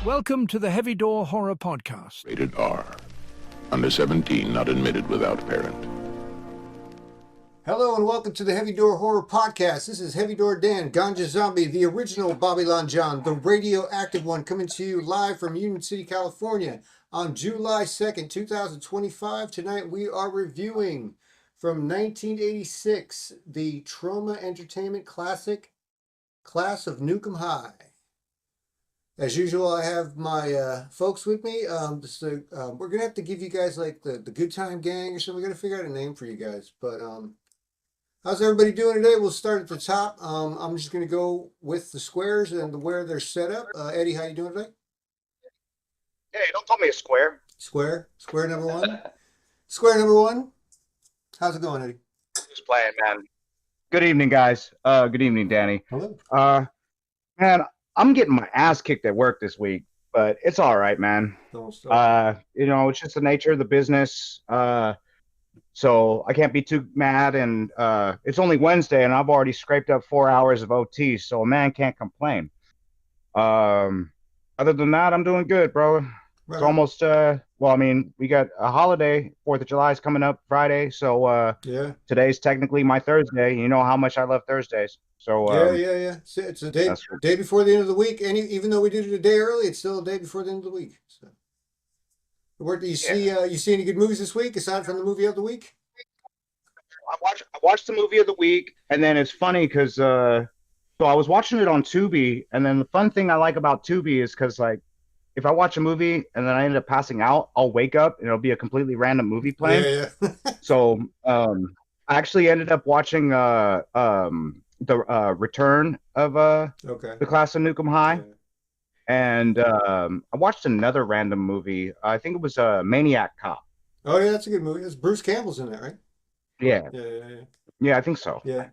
Welcome to the Heavy Door Horror Podcast. Rated R. Under 17, not admitted without parent. Hello and welcome to the Heavy Door Horror Podcast. This is Heavy Door Dan, Ganja Zombie, the original Babylon John, the radioactive one, coming to you live from Union City, California on July 2nd, 2025. Tonight we are reviewing from 1986, the Trauma Entertainment classic, Class of Nuke High. As usual, I have my folks with me. We're going to have to give you guys like the Good Time Gang or something. We're going to figure out a name for you guys. But how's everybody doing today? We'll start at the top. I'm just going to go with the squares and where they're set up. Eddie, how you doing today? Hey, don't call me a square. Square number one. Square number one. How's it going, Eddie? Just playing, man. Good evening, guys. Good evening, Danny. Hello. Man, I'm getting my ass kicked at work this week, but it's all right, man. It's just the nature of the business. So I can't be too mad, and it's only Wednesday, and I've already scraped up 4 hours of OT, so a man can't complain. Other than that, I'm doing good, bro. It's almost we got a holiday. 4th of July is coming up Friday, so today's technically my Thursday. You know how much I love Thursdays. So yeah. It's a day before the end of the week. Even though we did it a day early, it's still a day before the end of the week. So, where do you see any good movies this week aside from the movie of the week? I watched the movie of the week, and then it's funny because so I was watching it on Tubi, and then the fun thing I like about Tubi is because like if I watch a movie and then I end up passing out, I'll wake up and it'll be a completely random movie playing. Yeah. So I actually ended up watching the return of the Class of Nuke High. Yeah. And I watched another random movie. I think it was Maniac Cop. Oh yeah, that's a good movie. It's Bruce Campbell's in that, right? Yeah. Yeah, I think so. Yeah.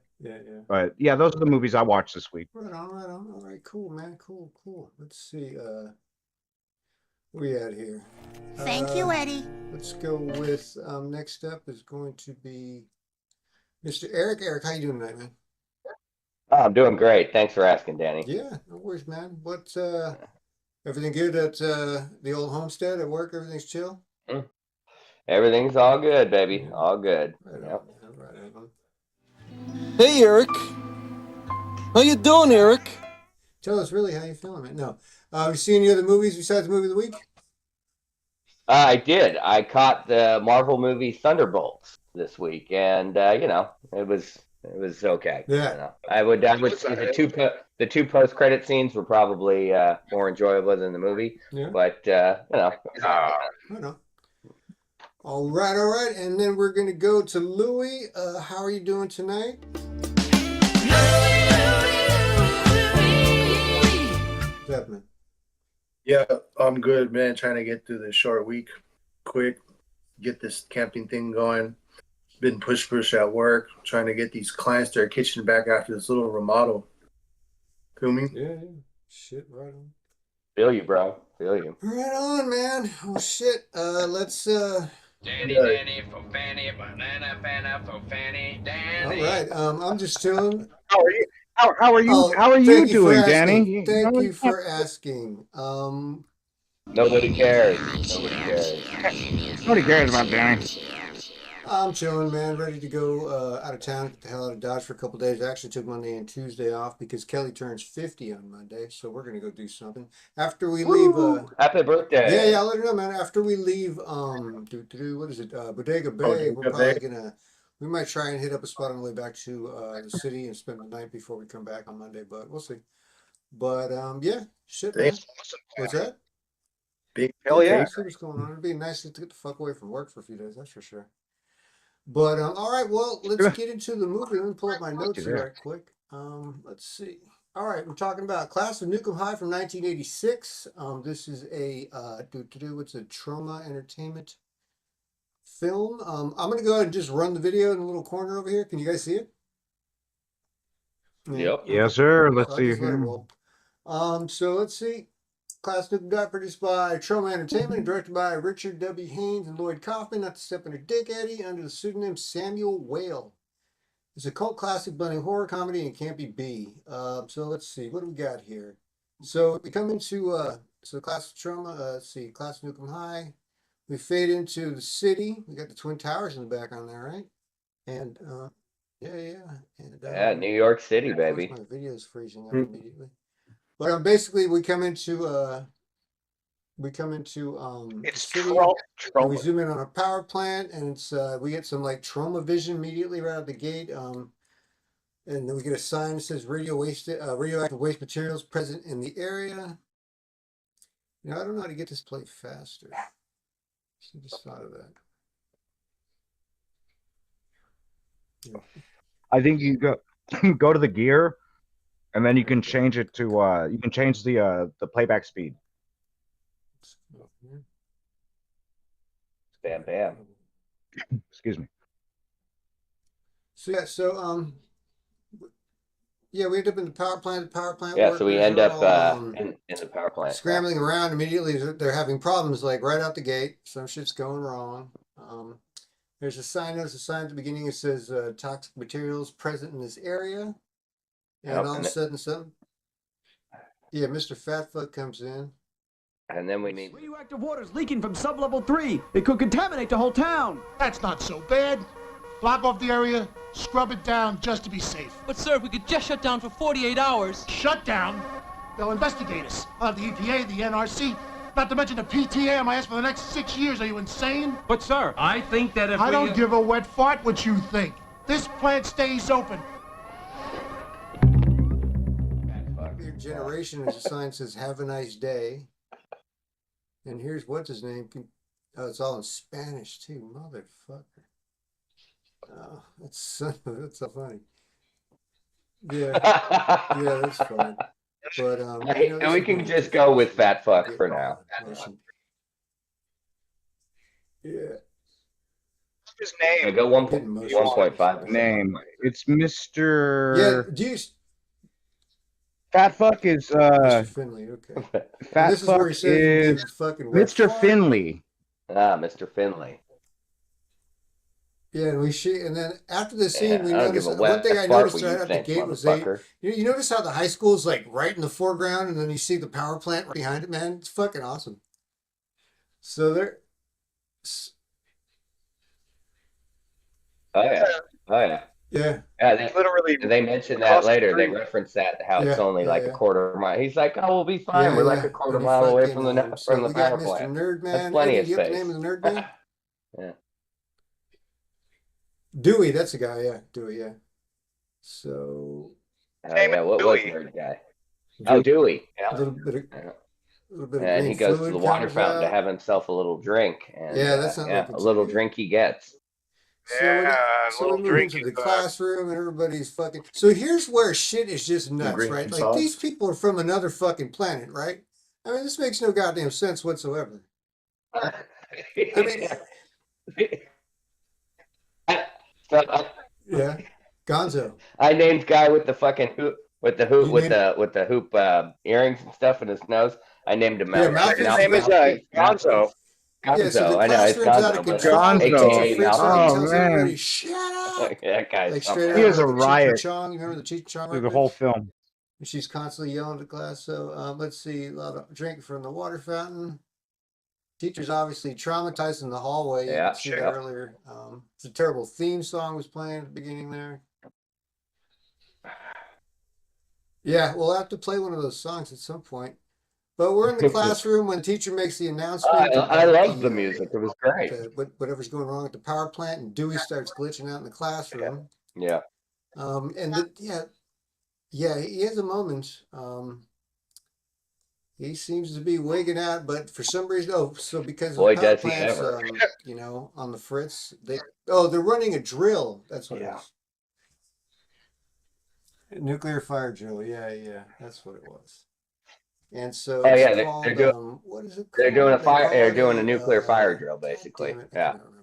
But yeah, those are the movies I watched this week. Right on. All right, cool, man. Cool. Let's see. Where we at here? Thank you, Eddie. Let's go with next up is going to be Mr. Eric. Eric, how you doing tonight, man? Oh, I'm doing great. Thanks for asking, Danny. Yeah, no worries, man. What everything good at the old homestead at work? Everything's chill? Everything's all good, baby. All good. Right on. Hey, Eric. How you doing, Eric? Tell us really how you feeling, man. No. You see any other movies besides the movie of the week? I did. I caught the Marvel movie Thunderbolts this week, and it was okay. Yeah. I would say the two post-credit scenes were probably more enjoyable than the movie. Yeah. But I know. All right. And then we're gonna go to Louie. How are you doing tonight? What's happening? Yeah, I'm good, man. Trying to get through this short week quick, get this camping thing going. Been push at work, trying to get these clients their kitchen back after this little remodel. Feel me? Yeah. Shit, right on. feel you, bro. Feel you. Right on, man. Oh shit. Let's Danny for Fanny, banana for Fanny, Danny. All right. I'm just chilling. How are you? How are you? Oh, How are you doing, asking. Danny? Thank you for asking. Nobody cares. Nobody cares about Danny. I'm chilling, man. Ready to go out of town, get the hell out of Dodge for a couple days. I actually took Monday and Tuesday off because Kelly turns 50 on Monday, so we're gonna go do something after we leave. Happy birthday! Yeah, I'll let her know, man. After we leave, what is it? Bodega Bay. We're probably gonna. We might try and hit up a spot on the way back to the city and spend the night before we come back on Monday, but we'll see. But yeah, shit, man. What's that? Big hell yeah. See what's going on. It'd be nice to get the fuck away from work for a few days. That's for sure. But all right, well, let's get into the movie. Let me pull up my notes here right quick. Let's see. All right, we're talking about Class of Nuke High from 1986. This is a what's a Trauma Entertainment film. I'm gonna go ahead and just run the video in the little corner over here. Can you guys see it? Yep. Yes, sir. Let's see let it here. roll. So let's see. Class Nuke High, produced by Trauma Entertainment and directed by Richard W. Haynes and Lloyd Kaufman, not to step under Dick Eddie, under the pseudonym Samuel Whale. It's a cult classic blending horror comedy and campy B. So let's see, what do we got here? So we come into So class of trauma, let's see, class of Nuke High. We fade into the city. We got the Twin Towers in the background there, right? And yeah. And Yeah, New York City, of course, baby. my video is freezing up Hmm. immediately. But basically we come into It's the city. And we zoom in on a power plant, and it's we get some like trauma vision immediately right out the gate. And then we get a sign that says radioactive waste materials present in the area. I don't know how to get this play faster. I just thought of that. Yeah. I think you go to the gear, and then you can change it to you can change the playback speed. Bam, bam. Excuse me. So yeah, we end up in the power plant. The power plant. Yeah, so we workers end are up all, in the power plant. scrambling around immediately. They're having problems like right out the gate. Some shit's going wrong. There's a sign. There's a sign at the beginning. It says toxic materials present in this area. And all of a sudden, Mr. Fatfuck comes in. And then we need. Radioactive water's leaking from sublevel 3. It could contaminate the whole town. That's not so bad. Block off the area, scrub it down just to be safe. But sir, if we could just shut down for 48 hours. Shut down? They'll investigate us. The EPA, the NRC, not to mention the PTA MIS for the next 6 years. Are you insane? But sir, I think that if I don't give a wet fart what you think. This plant stays open. Your generation is a sign that says "Have a nice day." And here's what's his name. Oh, it's all in Spanish too, motherfucker. Oh, that's so funny. Yeah, that's fine. But and we can just go with fat fuck for now. Yeah. His name. Yeah, go 1.5. Name. It's Mr. Yeah, do you? Fat fuck is Mr. Finley. Okay. Fat this is fuck where he says is fucking Mr. Finley. Ah, Mr. Finley. Yeah, and then after the scene, we I don't noticed give a one thing I noticed what you right at the think, gate was motherfucker. you notice how the high school is like right in the foreground, and then you see the power plant right behind it. Man, it's fucking awesome. So there. Oh yeah. Yeah. Yeah, they Literally. They mentioned that later. They reference that how it's only like a quarter mile. He's like, "Oh, we'll be fine. We're like a quarter mile away from the we got power Mr. plant. Nerd Man. That's plenty Eddie, of do you have the space." name of the nerd man? Yeah. Dewey, that's the guy. Yeah, Dewey. Yeah. So. Oh yeah, what was nerd guy? Oh, Dewey. A little bit of And he green goes to fluid the water comes fountain to out. have himself a little drink. And, Yeah, that's not a little drink he gets. So we move into the classroom and everybody's fucking. So here's where shit is just nuts, green right? Like sauce? these people are from another fucking planet, right? I mean, this makes no goddamn sense whatsoever. I mean, yeah, Gonzo. I named guy with the fucking hoop, with the hoop earrings and stuff in his nose. I named him Mouthpiece. His name is Gonzo. Yeah, so the I know it's classroom's out of Gonzo. control. Gonzo. Teacher freaks out and Oh, tells man. everybody, "Shut up!" That guy's Like something. straight He out is a of the riot. Cheech Chong. You remember the Cheech Chong? Through the reference? whole film. And she's constantly yelling to class. So let's see, a lot of drinking from the water fountain. Teacher's obviously traumatized in the hallway. You Yeah, could see sure. that earlier. It's a terrible theme song was playing at the beginning there. Yeah, we'll have to play one of those songs at some point. But we're in the classroom when the teacher makes the announcement. I love the music. It was great. Whatever's going wrong at the power plant, and Dewey starts glitching out in the classroom. Yeah. He has a moment. He seems to be wigging out, but for some reason, because Boy, the power does he plant's, ever. on the fritz. They're running a drill. That's what it is. Nuclear fire drill. Yeah, that's what it was. And so, they're called, doing. what is it called? They're doing a fire. call They're it doing a nuclear fire drill, basically. damn it, I Yeah. can't remember.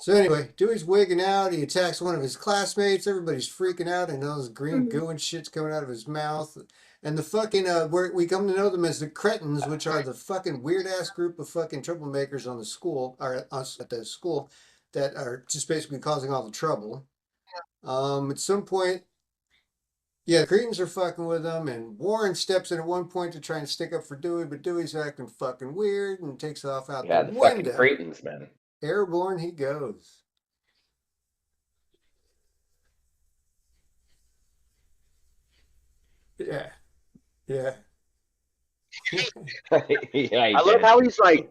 So anyway, Dewey's wigging out. He attacks one of his classmates. Everybody's freaking out, and all this green goo and shit's coming out of his mouth. And the fucking we come to know them as the Cretins, which are the fucking weird ass group of fucking troublemakers on the school, or us at the school, that are just basically causing all the trouble. At some point, Yeah, the Cretans are fucking with him, and Warren steps in at one point to try and stick up for Dewey, but Dewey's acting fucking weird and takes off out Yeah, the the fucking window. Cretans, man. Airborne he goes. Yeah. Yeah. Yeah, I love how he's like,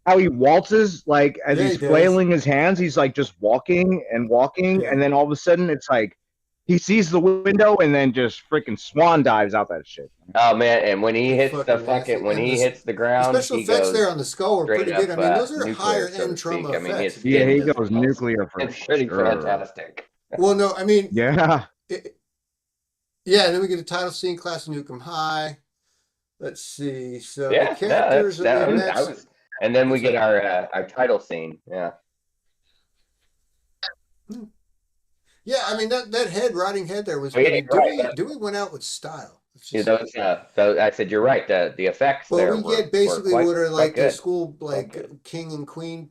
how he waltzes, like, as Yeah, he's he does. flailing his hands, he's like just walking and walking, Yeah. and then all of a sudden it's like he sees the window and then just freaking swan dives out that shit. Oh man, and when he It's hits the fucking fucking nasty. when And he the- hits the The ground, special he effects goes there on the skull were pretty straight good. I up, mean, those are nuclear, higher so to end trauma speak. I mean, effects. it's Yeah, he getting goes nuclear for it's pretty sure. fantastic. Well, no, I mean, Yeah. yeah, and then we get a title scene, Class of Nukem High. Let's see. So Yeah, the characters no, that we that met. was, and then we get our title scene. Yeah. Yeah, I mean that head, riding head there was. Oh, yeah, I mean, you're right. Dewey went out with style. It's Yeah, just- those I said you're right. The effects well, there we were get basically quite, what are quite like the good. school like good. king and queen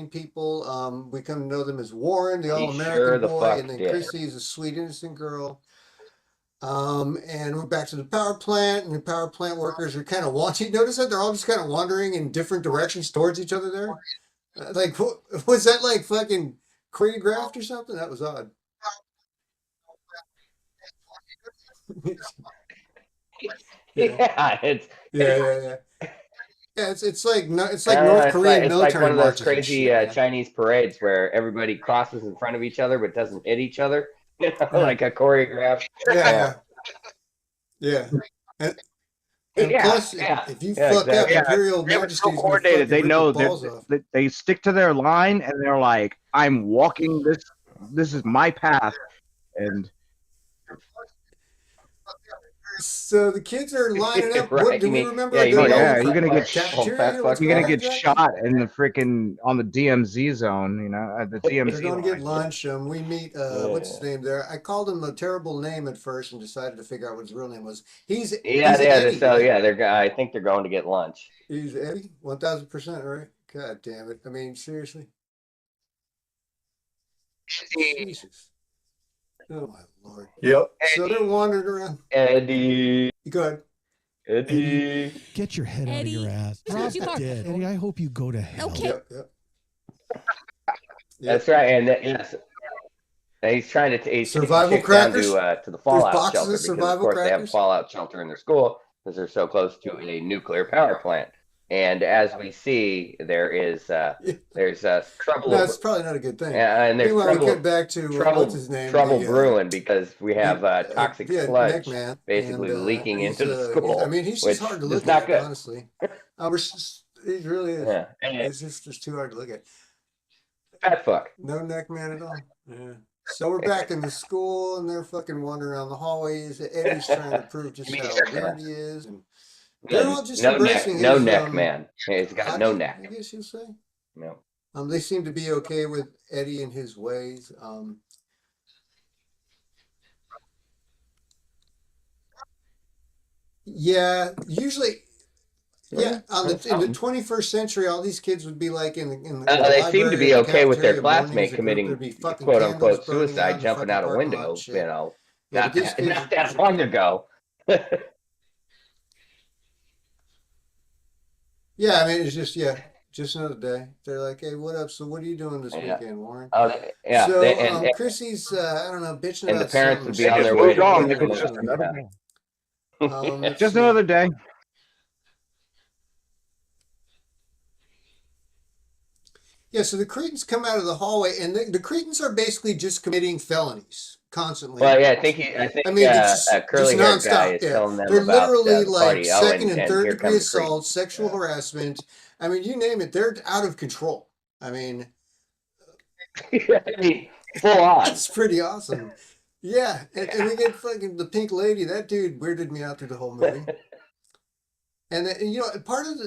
people. We come to know them as Warren, the He all-American sure the boy, fuck and then did. Chrissy is a sweet innocent girl. And we're back to the power plant, and the power plant workers are kind of wanting. Notice that they're all just kind of wandering in different directions towards each other there. Like, was that like fucking choreographed or something? That was odd. Yeah, it's Yeah. Yeah, it's like it's like I don't know, North it's Korean it's military one of those marches and crazy shit, man. Chinese parades where everybody crosses in front of each other but doesn't hit each other. You know, Yeah. like a choreographed. Yeah. And Yeah, plus, yeah, if you yeah, fuck exactly. up, Imperial They were Majesty's so gonna coordinated. fucking They rip know your balls that off. they stick to their line, and they're like, "I'm walking this. This is my path." And So the kids are lining up. Right, What do you we mean- remember? yeah, a you good mean old yeah, you're gonna get cafeteria? What's you're gonna going get on, Jack? shot in the freaking on the DMZ zone. You know, at the They're DMZ going to get line. lunch. We meet what's his name there? I called him a terrible name at first and decided to figure out what his real name was. He's Eddie, So right? yeah, I think they're going to get lunch. He's Eddie, 1000%, right? God damn it! I mean, seriously. Jesus. Oh my lord. Yep. So they're wandering around. Eddie. Go ahead. Eddie. Get your head out of your ass. Drop dead. Eddie, I hope you go to hell. Okay. Yep. That's right, and yes, and he's trying to take Survival down crackers? to the fallout boxes shelter of because of survival course they have a crackers? fallout shelter in their school because they're so close to a nuclear power plant. And as we see, there's trouble. That's probably not a good thing. And there's Meanwhile, we trouble. cut back to Trouble, what's his name? trouble The, brewing because we have toxic sludge Neckman, basically and, leaking he's, into the school. I mean, he's which just hard to is look not at, good. honestly. He really is. Yeah. It's just too hard to look at. Fat fuck. No Neckman at all. Yeah. So we're back in the school, and they're fucking wandering around the hallways. Eddie's trying to prove just how weird he is, and they're all just no neck, embracing no his, neck, man. He's got no neck. I guess you'll say. No. They seem to be okay with Eddie and his ways. Yeah, usually, yeah. In the 21st century, all these kids would be like in the They seem to be library, okay with their cafeteria, mornings, classmate a group, committing there'd be fucking quote candles unquote burning out in suicide, the jumping fucking out a parking lot window. and shit. You know, Yeah, not but these kids not that long ago. Yeah, I mean, it's just another day. They're like, hey, what up? So what are you doing this weekend, Warren? Oh, yeah. So and Chrissy's, I don't know, bitching and about the parents would something. be on They their just way moved to on. work. Like it's just another day. Let's Just see. another day. Yeah, so the Cretans come out of the hallway, and the Cretans are basically just committing felonies constantly. Well, yeah, I think I mean, it's a curly haired just guy nonstop. is Yeah, telling them they're about literally the like party. Oh, second and third here degree comes Creed. assault, sexual harassment. I mean, you name it, they're out of control. I mean, I mean, full on. it's pretty awesome. Yeah, and we get fucking the pink lady. That dude weirded me out through the whole movie. And part of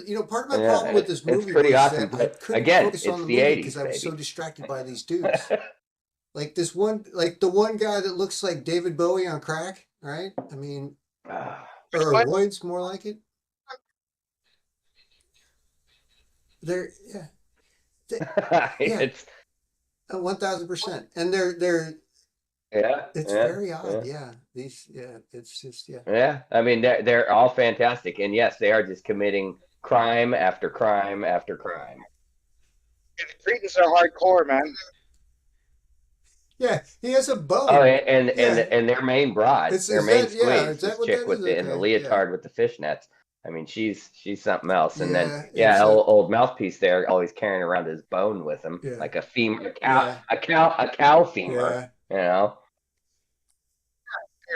my Yeah, problem with this it's movie pretty was awesome, that I but couldn't again, focus on it's the the movie 80s, because I was so baby. distracted by these dudes. Like this one, like the one guy that looks like David Bowie on crack, right? I mean, or What? Lloyd's more like it. They're yeah, It's 1000%, and they're Yeah, It's yeah, very odd. yeah. It's just Yeah, I mean they're all fantastic, and yes, they are just committing crime after crime after crime. Cretans are hardcore, man. Yeah, he has a bone. Oh, and Yeah. and their main broad, Is their main that yeah? squeeze, Is that this what chick that with is? the in the Okay. Yeah. leotard with the fishnets. I mean, she's something else. And then Yeah. yeah, So old mouthpiece there, always carrying around his bone with him, yeah. like a femur, Yeah. a cow femur. Yeah. You know.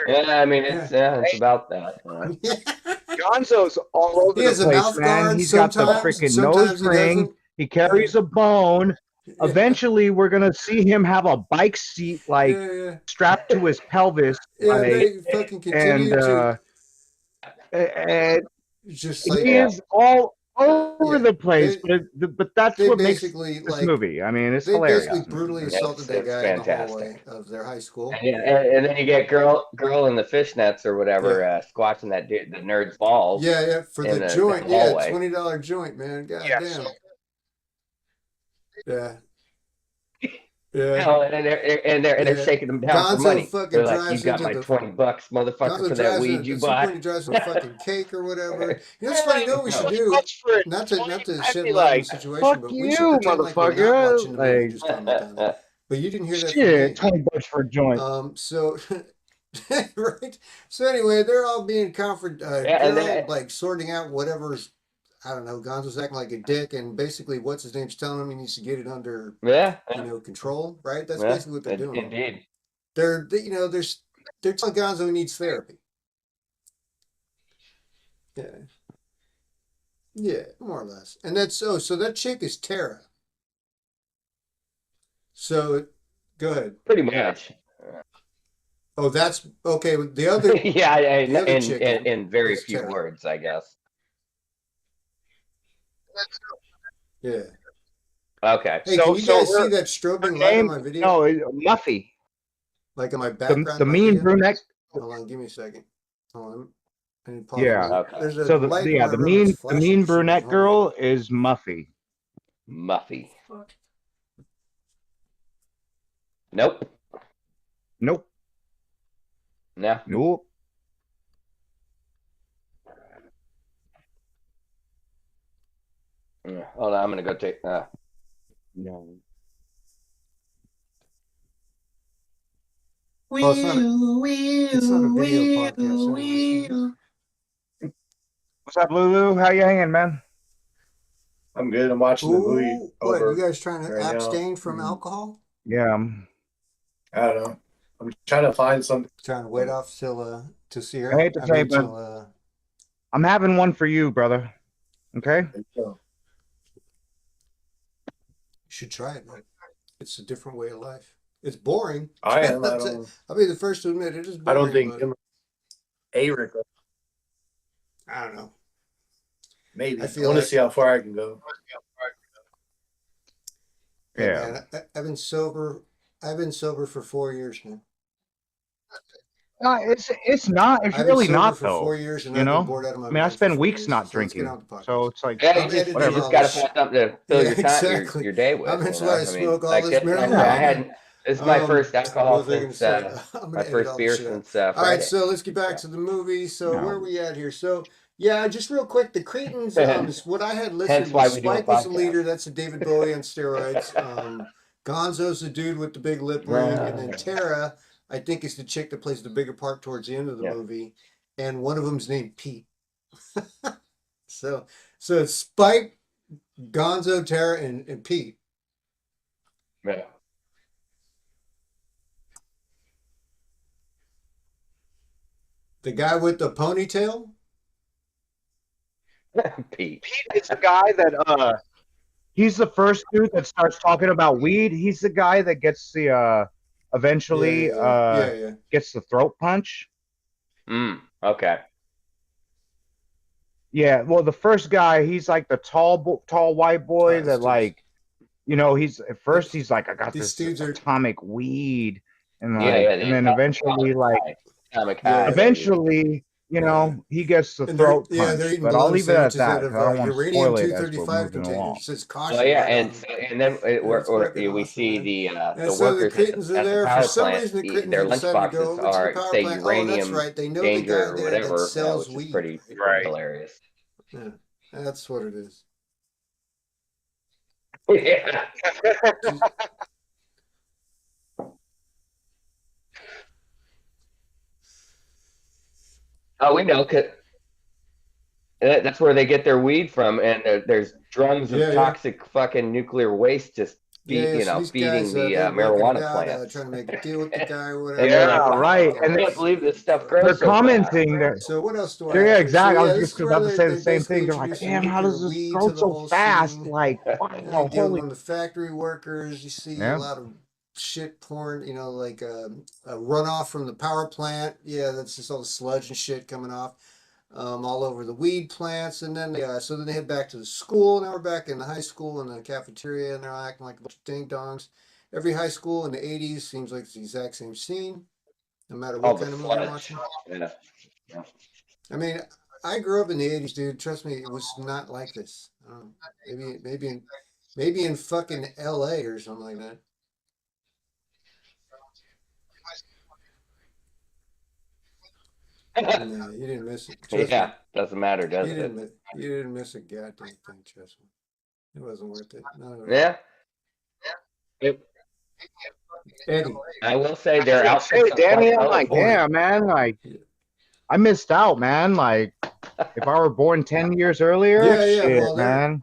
Yeah, I mean Yeah. it's about that. Gonzo's all over He the has a place, mouth man. guard He's got the sometimes. freaking Sometimes nose he ring. doesn't. He carries a bone. Yeah. Eventually, we're gonna see him have a bike seat like Yeah. strapped to his pelvis. Yeah. Like, They fucking continue to and just he like is all over yeah. the place. But that's They what makes basically this like movie. I mean, it's they hilarious. basically brutally assaulted that It's guy in the hallway fantastic. of their high school. And then you get girl in the fishnets or whatever, Yeah. Squashing that dude, the nerd's balls. Yeah, for in the the joint. Yeah, hallway. $20 joint, man. God Yes. damn. Yeah. You Yeah. know, and they're shaking them down for Gonzo money. fucking They're like, drives "You got into my the $20, motherfucker, Gonzo for that drives weed in you at some point bought." he drives in a fucking cake or whatever. You know what's funny? You know what we should do? Not to I'd shed be light on the like, situation, fuck but you, we should pretend like we're not motherfucker. watching the movie, Like, just comment on it. But you didn't hear that from shit, me. $20 for a joint. So right. So anyway, they're all being they're all like sorting out whatever's I don't know, Gonzo's acting like a dick, and basically what's his name's telling him he needs to get it under control, right? That's basically what they're doing. Indeed. They're telling Gonzo he needs therapy. Yeah, more or less. And that's so that chick is Tara. So go ahead. Pretty much. Oh, that's okay. The other yeah, the other chick in very is few Tara. words, I guess. Yeah. Okay. Hey, can you guys see that strobing light on my video? No, Muffy. Like in my background. The mean brunette. Hold on, give me a second. Hold on. I need to pause Yeah. okay. There's a So light in my room that's the mean flashing. brunette girl is Muffy. Muffy. Nope. Nope. No. Nope. Hold on, I'm gonna go take. No. Oh, it's not a video podcast. What's up, Lulu? How you hanging, man? I'm good. I'm watching the movie. What, over you guys trying to right abstain now. from alcohol? Yeah. I don't know. I'm trying to find something. Trying to wait off to see her. I hate to say, but I'm having one for you, brother. Okay. You should try it, man. It's a different way of life. It's boring. I am. I'll be the first to admit it is boring. I don't think Eric. I don't know. Maybe. I feel want like, to see how far I can go. Yeah. Man, I've been sober. I've been sober for 4 years now. No, it's not. It's really not though. 4 years, and you I've know, been bored out of my I mean, I mind spend for 4 weeks years, not so let's get drinking, on the podcast. so it's like Yeah, you just got to find something to fill your day with. I mean, that's you know? why I smoke all this marijuana. This is my first alcohol since my first beer since Friday. All right, so let's get back to the movie. So where are we at here? So yeah, just real quick, the Cretans. What I had listed was Spike was the leader. That's a David Bowie on steroids. Gonzo's the dude with the big lip ring, and then Tara, I think, is the chick that plays the bigger part towards the end of the movie, and one of them's named Pete. so it's Spike, Gonzo, Tara, and Pete. Yeah. The guy with the ponytail? Pete. Pete is the guy that he's the first dude that starts talking about weed. He's the guy that gets the eventually gets the throat punch. Okay. Yeah, well, the first guy, he's like the tall white boy that like, you know, he's at first he's like, I got this atomic weed, and like, and then eventually like, you know, he gets the And throat they're punch. eating But I'll bologna leave it at sandwiches that out of because I don't want to uranium spoil it as we're 235 moving containers. along. It says Oh caution yeah, right on and them. and then It's fucking we awesome, see man. And the so the workers Crittens are at the there. For power some plant. reason, the Crittens Their have decided to go lunchboxes over to the are power say plant. Oh, that's uranium right. They know the danger guy or there that whatever, sells which is weed. pretty Right? hilarious. Yeah, that's what it is. Yeah. Oh, we know. That's where they get their weed from, and there's drums of Yeah, yeah. toxic fucking nuclear waste just Yeah, so these feeding guys, the they're working it marijuana out, plants. trying to make a deal with the guy or whatever. And they're like, Yeah, wow, right. I And can't believe this stuff they're grows so fast. commenting that. So what else do I Yeah, have here? So exactly. I was yeah, this just is where about to say the they same basically thing. They're like, introduce some damn, how nuclear does this weed grow to the so whole fast? scene. Like, And wow, they deal holy. with the factory workers. You see a Yeah. lot of shit pouring, like a runoff from the power plant. Yeah, that's just all the sludge and shit coming off. All over the weed plants, and then so then they head back to the school. Now we're back in the high school in the cafeteria, and they're acting like a bunch of ding dongs. Every high school in the '80s seems like it's the exact same scene, no matter All what the kind of movie you're sludge. watching. Yeah. I mean, I grew up in the '80s, dude. Trust me, it was not like this. Maybe in fucking LA or something like that. No, you didn't miss it. Trust Yeah, me. doesn't matter, does You it? didn't miss a goddamn thing. Trust me. It wasn't worth it. None of it. Yeah. Eddie. I will say their Hey, outfits are Danny, quite I'm like, colorful. damn, man. Like, I missed out, man. Like, if I were born 10 years earlier, Yeah, shit, well, man.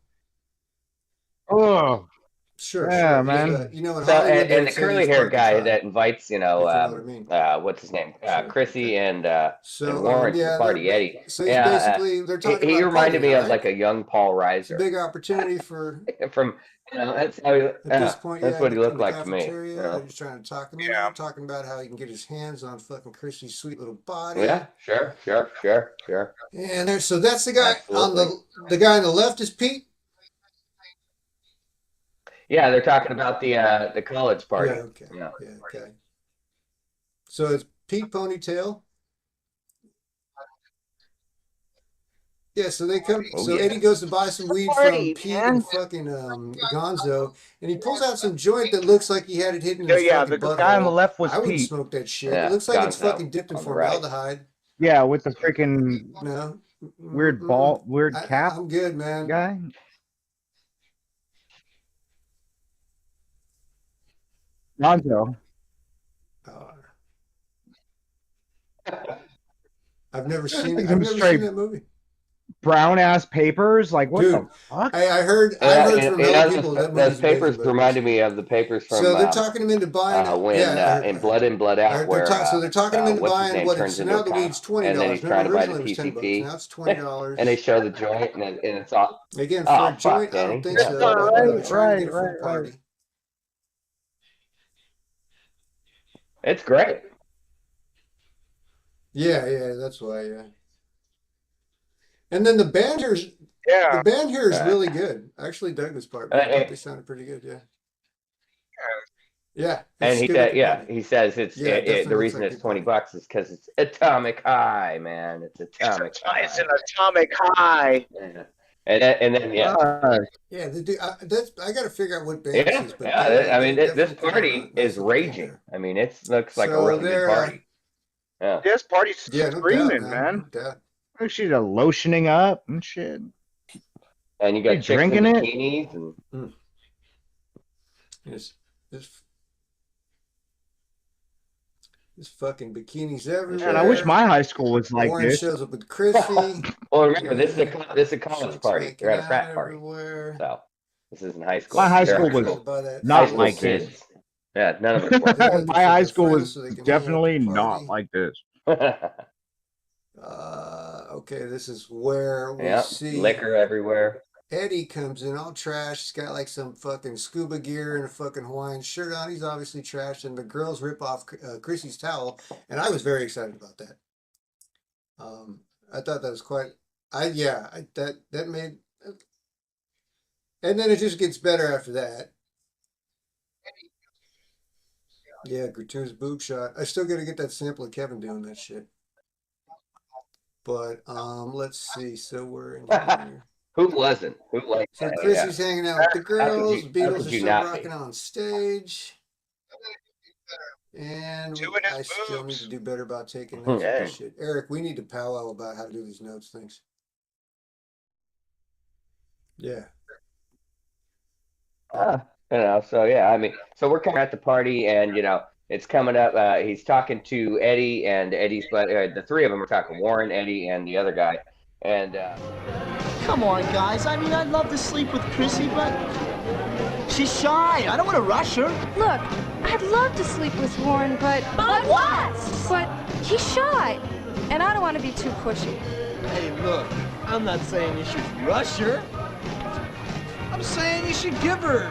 Oh, Sure, yeah, sure. man. In So, Hollywood, they and would the say curly he's hair part of the guy tribe, that invites, if you know what I mean. what's his name? Sure, Chrissy okay. and So, Warren to the yeah, party, Eddie. so he's Yeah, basically, they're talking he about a reminded party me now, of right? like a young Paul It's a Reiser big opportunity for, from, that's how he, at this point, that's yeah, what he in looked the like to me. cafeteria, You they're know? just trying to talk him Yeah. out, talking about how he can get his hands on fucking Chrissy's sweet little body. Yeah, sure. And so that's the guy Absolutely. on the guy on the left is Pete. Yeah, they're talking about the college party. Yeah, okay. Yeah. Yeah, okay. So it's Pete Ponytail. Yeah, so they come. Oh, So yeah. Eddie goes to buy some weed Party, from Pete man. and fucking Gonzo, and he pulls out some joint that looks like he had it hidden in Yeah, his yeah, fucking the guy on the butthole. left was I wouldn't Pete. smoke that shit. Yeah, It looks like it's Gonzo fucking dipped in on the right. formaldehyde. Yeah, with the freaking No, weird cap I'm good, man. guy. Lonzo. I've never seen. Like I've some never straight seen that movie. brown ass papers. Like, what Dude, the fuck? I heard Yeah, from other people that those movie's papers amazing, but reminded me of the papers from so they're talking him into buying it. when Yeah, I in heard. Blood In Blood Out, where So they're talking him into what's his buying name what turns it's into now. a The cop, weed's $20. and then he's Remember, trying to buy the originally it was $10. PCP. Now it's $20. And they show the joint, and it's all. Again, for Oh, a fuck, joint, I Danny. don't think Yeah. so. But whatever, Right, trying to get it for right, a party. It's great. Yeah, that's why. Yeah. And then the band here's Yeah. the band here is really good. I actually dug this part. I thought they sounded pretty good. Yeah. Yeah. And it's he good said, looking yeah, party. he says it's Yeah, it the definitely looks reason like it's a good $20 is because it's atomic high, man. It's atomic high. It's an atomic high. Yeah. And then yeah. Yeah, I got to figure out what band Yeah, this is. But I mean, they're this definitely party putting on a nice is little band raging. there. I mean, it looks like a So really good they're, party. Yeah. This party's Yeah, no doubt, screaming, man. man. No doubt. Look, she's lotioning up and shit. And you got You chicks drinking in it? bikinis and There's fucking bikinis everywhere. Man, I wish my high school was like Warren this. shows up with Chrissy. well, remember this is a college Chicks party. making They're at a out frat party, everywhere. so this isn't high school. My high They're school high was school. By that not High school like kids. this. Yeah, none of us were. They're looking My for high their school friends was so they can hang out at definitely the not party. like this. Okay, this is where we Yeah, see liquor everywhere. Eddie comes in all trash. He's got like some fucking scuba gear and a fucking Hawaiian shirt on. He's obviously trashed, and the girls rip off Chrissy's towel, and I was very excited about that. I thought that was quite. That made, and then it just gets better after that. Yeah, gratuitous boob shot. I still got to get that sample of Kevin doing that shit. But let's see. So we're in here. Who wasn't? Who liked So that? Chrissy's hanging out with the girls. how Beatles could are you still not rocking be? on stage. And I still need to do better about taking notes of this shit. Eric, we need to powwow about how to do these notes things. Yeah. So yeah, I mean, so we're kind of at the party, and it's coming up. He's talking to Eddie, and Eddie's, but the three of them are talking. Warren, Eddie, and the other guy, and. Come on, guys. I mean, I'd love to sleep with Chrissy, but she's shy. I don't want to rush her. Look, I'd love to sleep with Warren, but what? But he's shy, and I don't want to be too pushy. Hey, look, I'm not saying you should rush her. I'm saying you should give her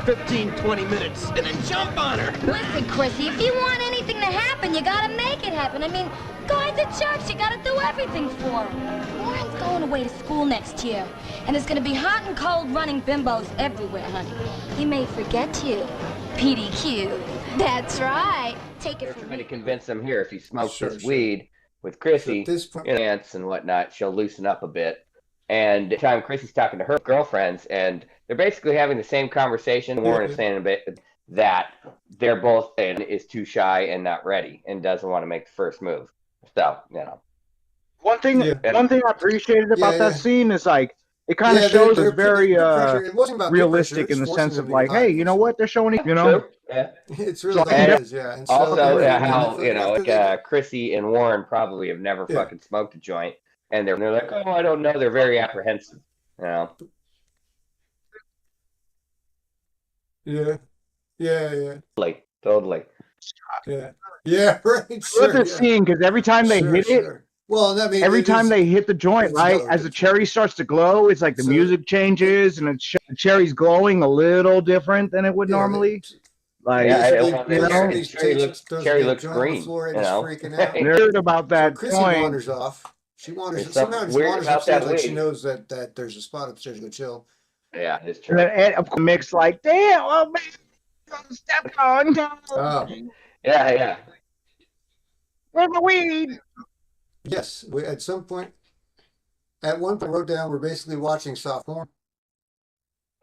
15, 20 minutes and then jump on her. Listen, Chrissy, if you want anything to happen, you gotta make it happen. I mean, guys at church, you gotta do everything for them. Warren's going away to school next year, and it's gonna be hot and cold running bimbos everywhere, honey. He may forget you. PDQ. That's right. Take it from me. Trying to convince him here if he smokes this weed with Chrissy, dance and whatnot, she'll loosen up a bit. And the time Chrissy's talking to her girlfriends, and they're basically having the same conversation. Warren is saying a bit that they're both saying is too shy and not ready and doesn't want to make the first move. So, One thing I appreciated about that scene is like it kind of shows it's very realistic in the sense of like, hey, you know what? They're showing it, Yeah. It's really is, yeah. And also, how Chrissy and Warren probably have never fucking smoked a joint, and they're like, oh, I don't know. They're very apprehensive, Yeah. Totally. Yeah, right. Sure, the scene because every time they hit it, well, I mean, every time they hit the joint, right, as the cherry starts to glow, it's like the music changes and the cherry's glowing a little different than it would normally. Like, cherry looks green. Nerd about that Chrissy point. wanders off. She wanders. Sometimes wanders upstairs like she knows that there's a spot upstairs to go chill. Yeah, it's true. And then of course, mix like, damn, oh man, step on. Oh. Yeah. Where's the weed? Yes, at some point, at one point, I wrote down we're basically watching sophomore.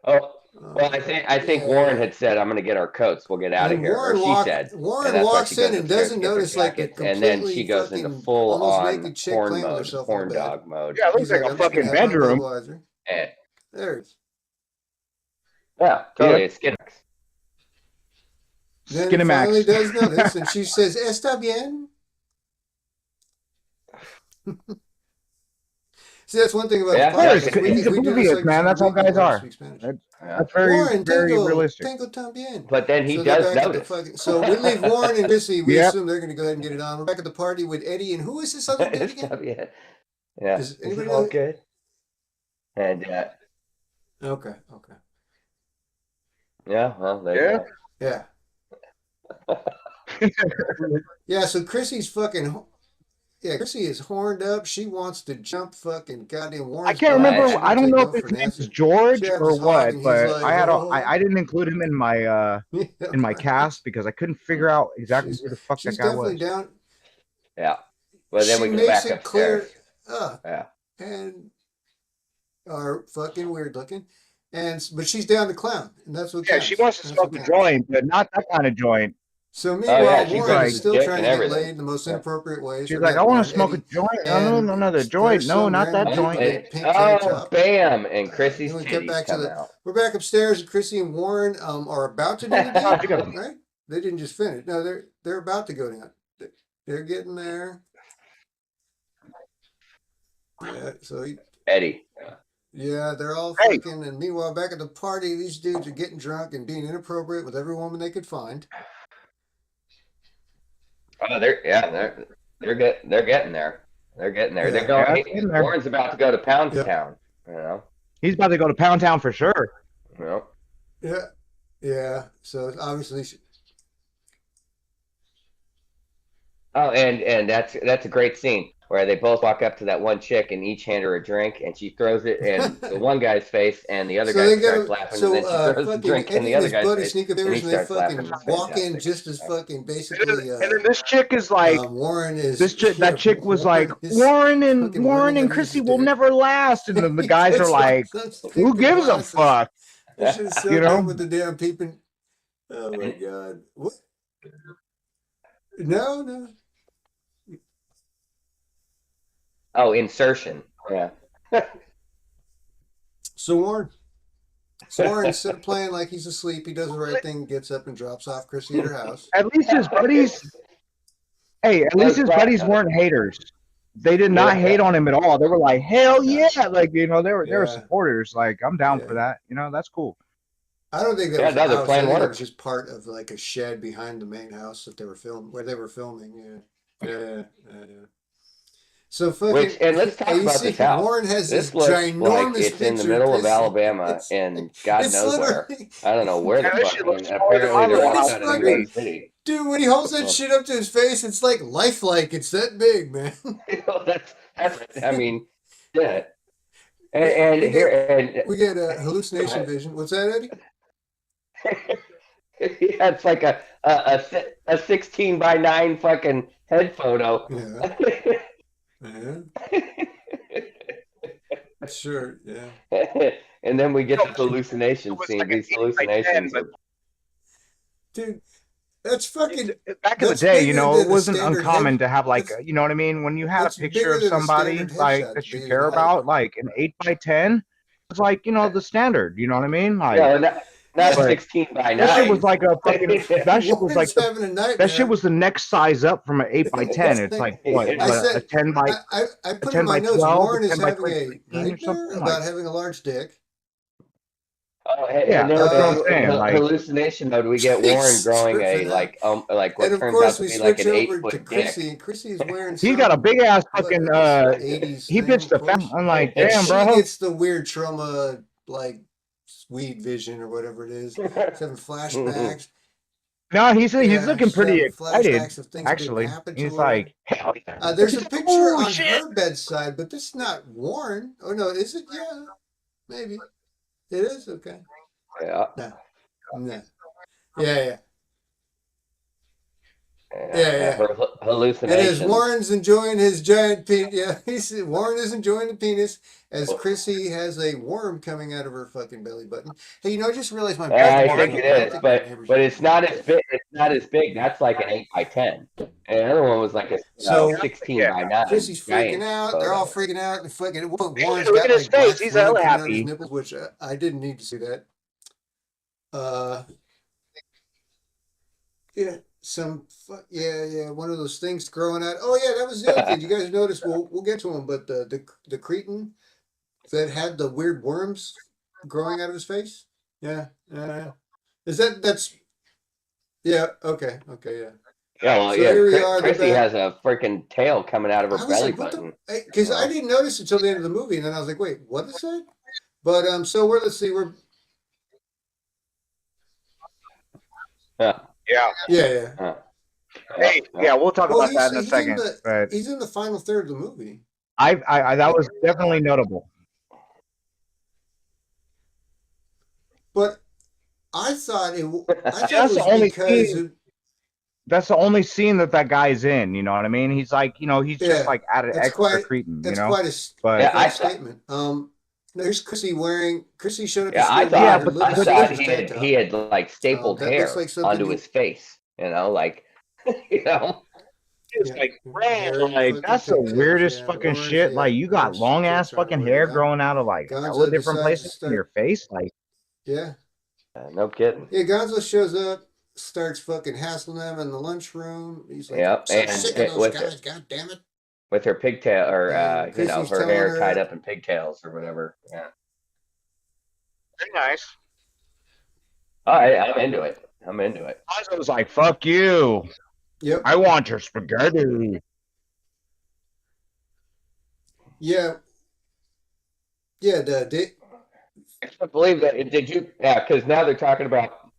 Oh, well, I think Warren had said, "I'm going to get our coats. We'll get out of here." Or she said. Warren walks in and doesn't notice like a completely and then she goes into full on porn dog mode. Yeah, it looks like a fucking bedroom. Yeah. There. Yeah, totally. It's Skinamax. Then he finally does notice, and she says, "Está bien." See, that's one thing about the podcast. He's oblivious, man. That's how guys are. That's very, very realistic. But then he does notice. So we leave Warren and Missy. We assume they're going to go ahead and get it on. We're back at the party with Eddie, and who is this other dude again? Yeah. Is anybody all good? And okay. Yeah. Well, there you go. Yeah. So Chrissy's fucking. Yeah, Chrissy is horned up. She wants to jump fucking goddamn Warren. I can't remember. I don't know if his name is George or what, but like, I didn't include him in my cast because I couldn't figure out exactly who the fuck that guy was. She's definitely down. Yeah. Well, then we go back upstairs. Yeah. And are fucking weird looking, but she's down to clown, and that's what. Yeah, she wants to smoke a joint, but not that kind of joint. So meanwhile, Warren is still trying to get laid in the most inappropriate ways. She's like, I want to smoke a joint. No, another joint. No, not that joint. Bam! And Chrissy's titties come out. We're back upstairs, and Chrissy and Warren are about to do it, right? They didn't just finish. No, they're about to go down. They're getting there. Yeah, so Eddie. Yeah, they're all fucking, and meanwhile, back at the party, these dudes are getting drunk and being inappropriate with every woman they could find. Oh, they're getting there. They're getting there. They're going. Warren's about to go to Pound Town. You know, he's about to go to Pound Town for sure. Yeah. So obviously. Oh, and that's a great scene. where they both walk up to that one chick and each hand her a drink, and she throws it in the one guy's face, and the other guy starts laughing, and then she throws the drink in the other guy's face, and he starts laughing. Walk in just as fucking basically. And then this chick is like, Warren is that chick was like, Warren and Chrissy will never last, and then the guys are like, who gives a fuck? You know, with the damn peeping. Oh my god! What? No. Oh, insertion. Yeah. So Warren, instead of playing like he's asleep, he does the right thing, gets up and drops off Chrissy at her house. At least his buddies. Hey, at least his buddies weren't haters. They did not hate on him at all. They were like, hell yeah, like they were supporters. Like, I'm down for that. That's cool. I don't think that was a plan. It was just part of like a shed behind the main house that they were filming. Yeah. So fucking. And let's talk about this house. Warren has this looks ginormous like it's in the middle of Alabama, and God knows where. I don't know where the fuck. Apparently, they're outside of New York City. Dude, when he holds that shit up to his face, it's like lifelike. It's that big, man. that's. I mean, yeah. And we get a hallucination vision. What's that, Eddie? Yeah, it's like a 16:9 fucking head photo. Yeah. Sure, yeah. And then we get the hallucination scene. Like these hallucinations. Dude, that's fucking. Back in the day, it wasn't uncommon to have like, you know what I mean? When you had a picture of somebody like that you care about, like an 8x10, it's like, the standard. You know what I mean? Like, not 16:9. That shit was like a fucking. That shit was like. That shit was the next size up from an 8x10. It's like what? A 10 by. I put in my notes. Warren is having a nightmare about having a large dick. Oh, hey, yeah, that's what I'm saying. Hallucination mode. We get Warren growing a like what turns out to be like an 8-foot dick. Chrissy's wearing. He's got a big ass fucking. He pitched the. I'm like, damn, bro. She gets the weird trauma like. Weed vision or whatever it is. He's having flashbacks. No, he's looking pretty excited. Actually, he's like, hell yeah. There's a picture on her bedside, but this is not Warren. Oh no, is it? Yeah, maybe it is. Okay. Yeah. No. Yeah. Yeah. Hallucination. And as Warren's enjoying his giant penis, Warren is enjoying the penis as Chrissy has a worm coming out of her fucking belly button. Hey, I just realized my. I think it is, but it's not as big. It's not as big. That's like an 8x10, and the other one was like a 16:9. Chrissy's freaking out. They're all freaking out. And fucking Warren's got his face. He's hella happy. Nipples, which I didn't need to see that. Yeah. One of those things growing out. Oh yeah, that was the other thing. You guys notice? We'll get to him, but the cretin that had the weird worms growing out of his face. Yeah. Is that's? Yeah. Okay. Yeah. Yeah. Well, so Chrissy has a freaking tail coming out of her belly button. Because I didn't notice until the end of the movie, and then I was like, wait, what is that? But so let's see. Yeah. Hey, we'll talk about that in a second. He's in the final third of the movie. I that was definitely notable. But I thought that's the only scene that guy's in. You know what I mean? He's like, he's just like added extra cretin. That's quite a statement. There's Chrissy showed up. Yeah, I thought he had like stapled hair onto his face. It's like, that's the weirdest fucking shit. Like, you got long ass fucking hair growing out of like all the different places in your face. Like, no kidding. Yeah, Gonzo shows up, starts fucking hassling them in the lunchroom. He's like, and sick of those guys, god damn it. With her pigtail, or her hair tied up in pigtails or whatever. Yeah. Very nice. I'm into it. I was like, fuck you. Yep. I want your spaghetti. Yeah. I can't believe that. Did you? Yeah, because now they're talking about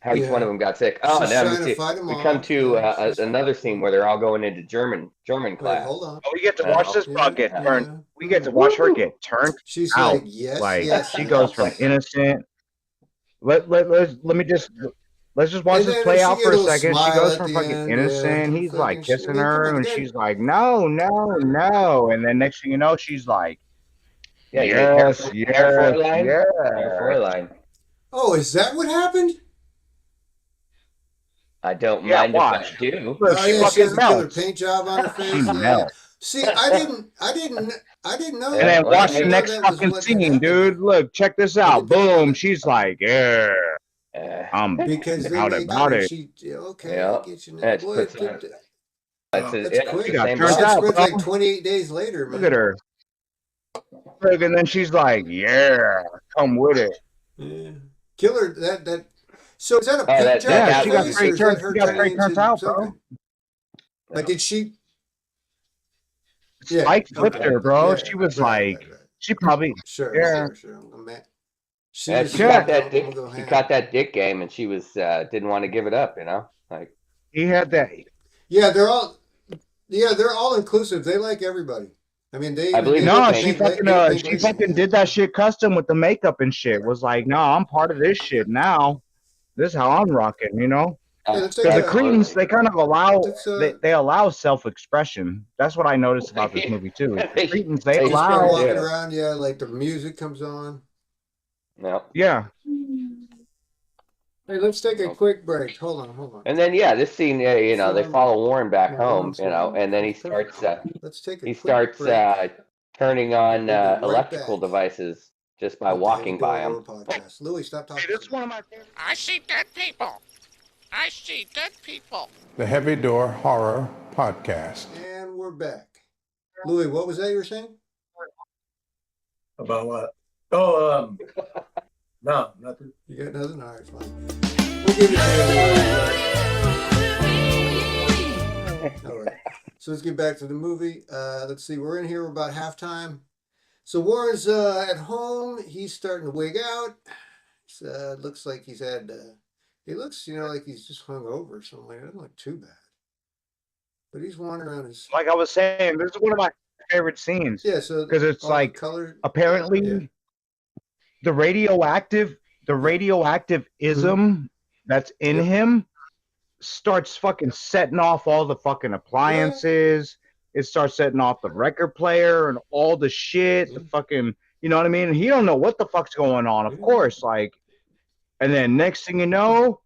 how each one of them got sick. Oh, now we come to another scene where they're all going into German class. Hold on. Oh, we get to watch this bug get turned. Yeah. We get to watch her get turned. She's out. Like, yes. She goes from innocent. Let's just watch this play out for a second. She goes from fucking innocent. He's like kissing her, and she's like, no. And then next thing you know, she's like, yes. Oh, is that what happened? I don't mind if I do. Look, she has a killer paint job on her face. See, I didn't know. And then watch the next fucking scene, dude. Look, check this out. Boom. She's like, yeah. I'm out about it. Okay, I get you now. Boy, that's quick. She got turned out, bro. Like 28 days later, man. Look at her. Look, and then she's like, yeah, come with it. Yeah. Killer, that. So is that a paint job? Yeah, she got straight turned out, bro. Like, did she? Spike flipped her, bro. Yeah, she was like, she probably. Sure. She got that dick game, and she was didn't want to give it up. Like he had that. Yeah, they're all inclusive. They like everybody. I mean, she fucking did that shit custom with the makeup and shit. Was like, no, I'm part of this shit now. This is how I'm rocking, Because the Cretans, they kind of allow they allow self-expression. That's what I noticed about this movie too. The Cretans, they allow walking around, like the music comes on. Yeah. Hey, let's take a quick break. Hold on. And then this scene, they follow Warren back home, and then he starts. Turning on electrical devices just by walking by them. Louis, stop talking. Hey, this is one of my favorites. I see dead people. The Heavy Door Horror Podcast. And we're back. Louis, what was that you were saying? About what? Oh, no, nothing. You got nothing? All right, fine. We'll give you all right. So let's get back to the movie. Let's see. We're in here about halftime. So Warren's at home. He's starting to wig out. Looks like he's had. He looks, like he's just hung over or something. It doesn't look too bad. But he's wandering around his. Like I was saying, this is one of my favorite scenes. Yeah. So because it's like apparently the radioactive-ism that's in him starts fucking setting off all the fucking appliances. It starts setting off the record player and all the shit. The fucking, you know what I mean? And he don't know what the fuck's going on, of course. Like, and then next thing you know,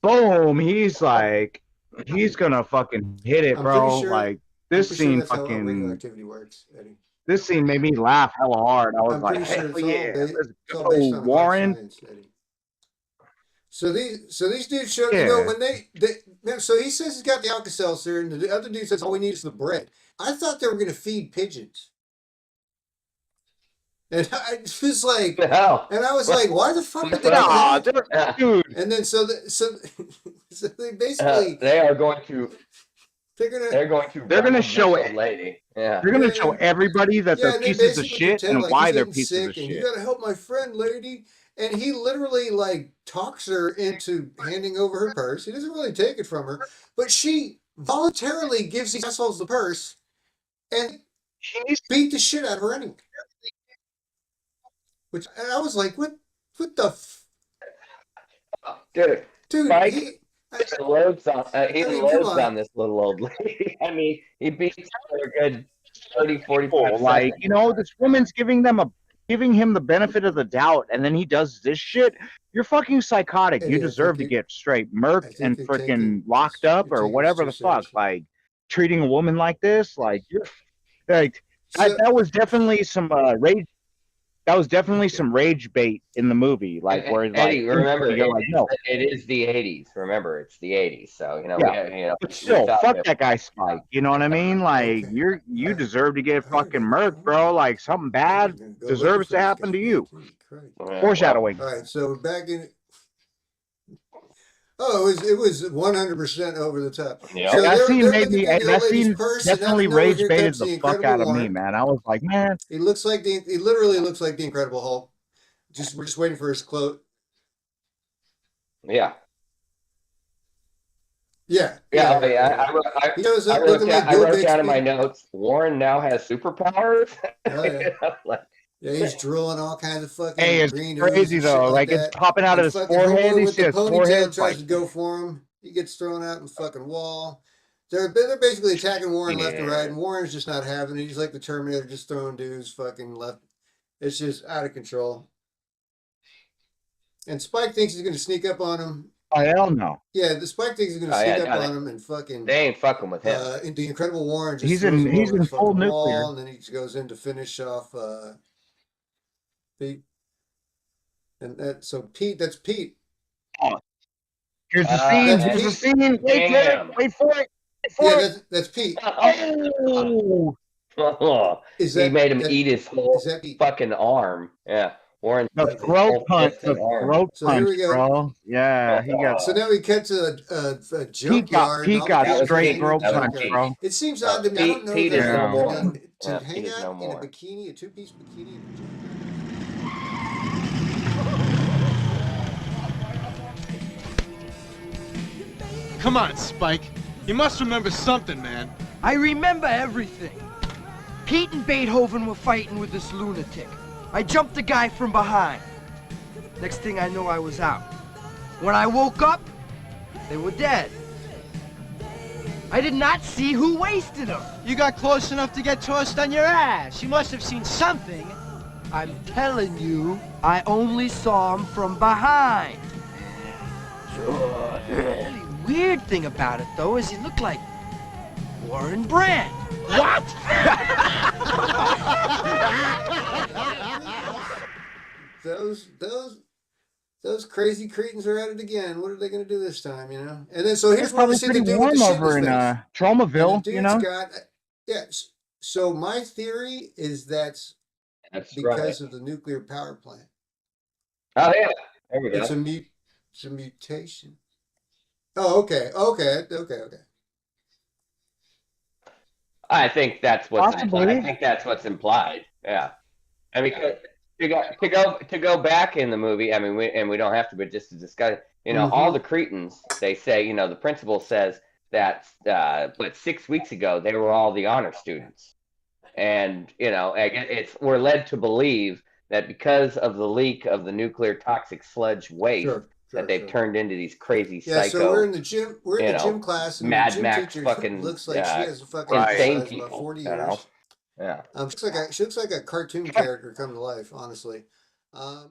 boom, he's like, he's gonna fucking hit it, bro. Sure, like this scene fucking. Works, Eddie. This scene made me laugh hella hard. I was like, hell yeah, let's go, Warren. So these dudes show, when they so he says he's got the Alka-Seltzer, and the other dude says all we need is the bread. I thought they were going to feed pigeons. And I was like, and I was like, why the fuck did they do that? Dude. And then so they basically they are going to. They're going to show it, lady. Yeah. They're going to show everybody that they're pieces of shit and why they're pieces of shit. You got to help my friend, lady. And he literally talks her into handing over her purse. He doesn't really take it from her, but she voluntarily gives these assholes the purse, and he beat the shit out of her anyway. And I was like, what the? Dude, Mike, he loads on this little old lady. I mean, he beats her a good 30-40. Like, this woman's giving him the benefit of the doubt, and then he does this shit. You're fucking psychotic. You deserve to get straight murked and freaking locked up or whatever the fuck. Like, treating a woman like this, like, you're like that was definitely some rage. That was definitely some rage bait in the movie, like where Eddie, remember, it is the '80s. Remember, it's the '80s, so But still, fuck that guy, Spike. You know what I mean? Like you deserve to get fucking murked, bro. Like something bad deserves to happen to you. Foreshadowing. All right, so we're back in. Oh, it was 100% over the top. Yeah, so that scene definitely rage baited the fuck out of me, man. I was like, man, he literally looks like the Incredible Hulk. We're just waiting for his quote. Yeah. Yeah. I He goes up wrote looking down, like Bill in my Bixby. notes, Warren now has superpowers. Oh, yeah. Yeah, he's drilling all kinds of fucking Hey, it's green crazy ooze and shit though. like Like it's that. popping out And of his fucking forehead. homeboy You with see the his ponytail forehead. tries Like, to go for him. He gets thrown out in the fucking wall. They're basically attacking Warren left and right, and Warren's just not having it. He's like the Terminator, just throwing dudes fucking left. It's just out of control. And Spike thinks he's going to sneak up on him. oh hell no. Yeah, the Spike thinks he's going to sneak up on him and fucking. They ain't fucking with him. The Incredible Warren just He's throws him in over the full fucking nuclear. wall, and then he goes in to finish off Pete. And that's Pete. Oh, here's the scene. Here's the scene. Wait for it. Wait for it. That's Pete. Oh, he made him eat his whole fucking arm. Yeah. Warren. The throat punch. The throat punch, bro. Yeah, he got. So now we cut to a junkyard. Pete got straight throat punch, bro. It seems odd to me. I don't know Pete is no more. To hang out in a bikini, a two-piece bikini. Come on, Spike. You must remember something, man. I remember everything. Pete and Beethoven were fighting with this lunatic. I jumped the guy from behind. Next thing I know, I was out. When I woke up, they were dead. I did not see who wasted them. You got close enough to get tossed on your ass. You must have seen something. I'm telling you, I only saw him from behind. The really weird thing about it, though, is he looked like Warren Brand. What? Those crazy cretins are at it again. What are they going to do this time, you know? And then so here's It's what we probably see the pretty dude with the warm shit over in in his face. Tromaville, you know? Yes. So my theory is that's because of the nuclear power plant. Oh yeah, there we go. It's a mutation. Oh, okay. I think that's what's Possibly. I think that's what's implied. Yeah, I mean, to go back in the movie. I mean, we don't have to, but just to discuss it. You know, all the cretins. They say, you know, the principal says that, but 6 weeks ago they were all the honor students, and you know, we're led to believe that because of the leak of the nuclear toxic sludge waste. That they've turned into these crazy psycho. So we're in the gym. We're in the gym class, and Mad the gym Max teacher fucking looks like she has a fucking insane size people. about 40 You years. know? Yeah. She looks like a cartoon character come to life. Honestly. I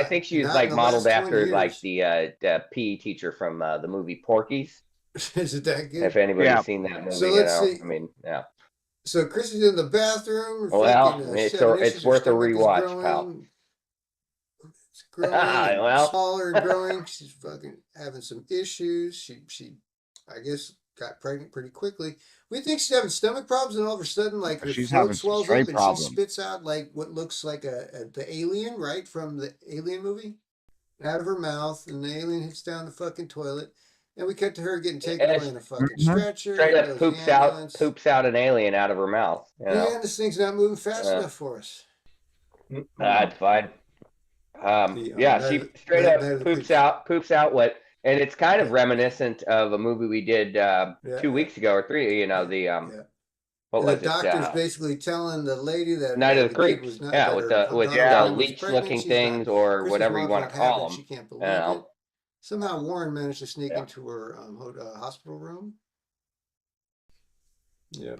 think she's like modeled after like the PE teacher from the movie Porky's. Is it that good? If anybody's seen that movie, so let's see. I mean, yeah. So Chrissy's in the bathroom. Well, it's worth a rewatch, pal. It's growing, smaller and growing. She's fucking having some issues. She, I guess, got pregnant pretty quickly. We think she's having stomach problems, and all of a sudden, like her throat swells up, and she spits out like what looks like the alien, right, from the Alien movie, out of her mouth, and the alien hits down the fucking toilet. And we cut to her getting taken away in a fucking stretcher. Straight up poops out an alien out of her mouth. You know? Yeah, this thing's not moving fast enough for us. That's fine. She straight up poops out what, and it's kind of reminiscent of a movie we did 2 weeks ago or 3. You know what was it? The doctor's basically telling the lady that Night of the Creeps. With the leech-looking things or whatever you want to call them. She can't believe it. Somehow Warren managed to sneak into her hospital room. Yep,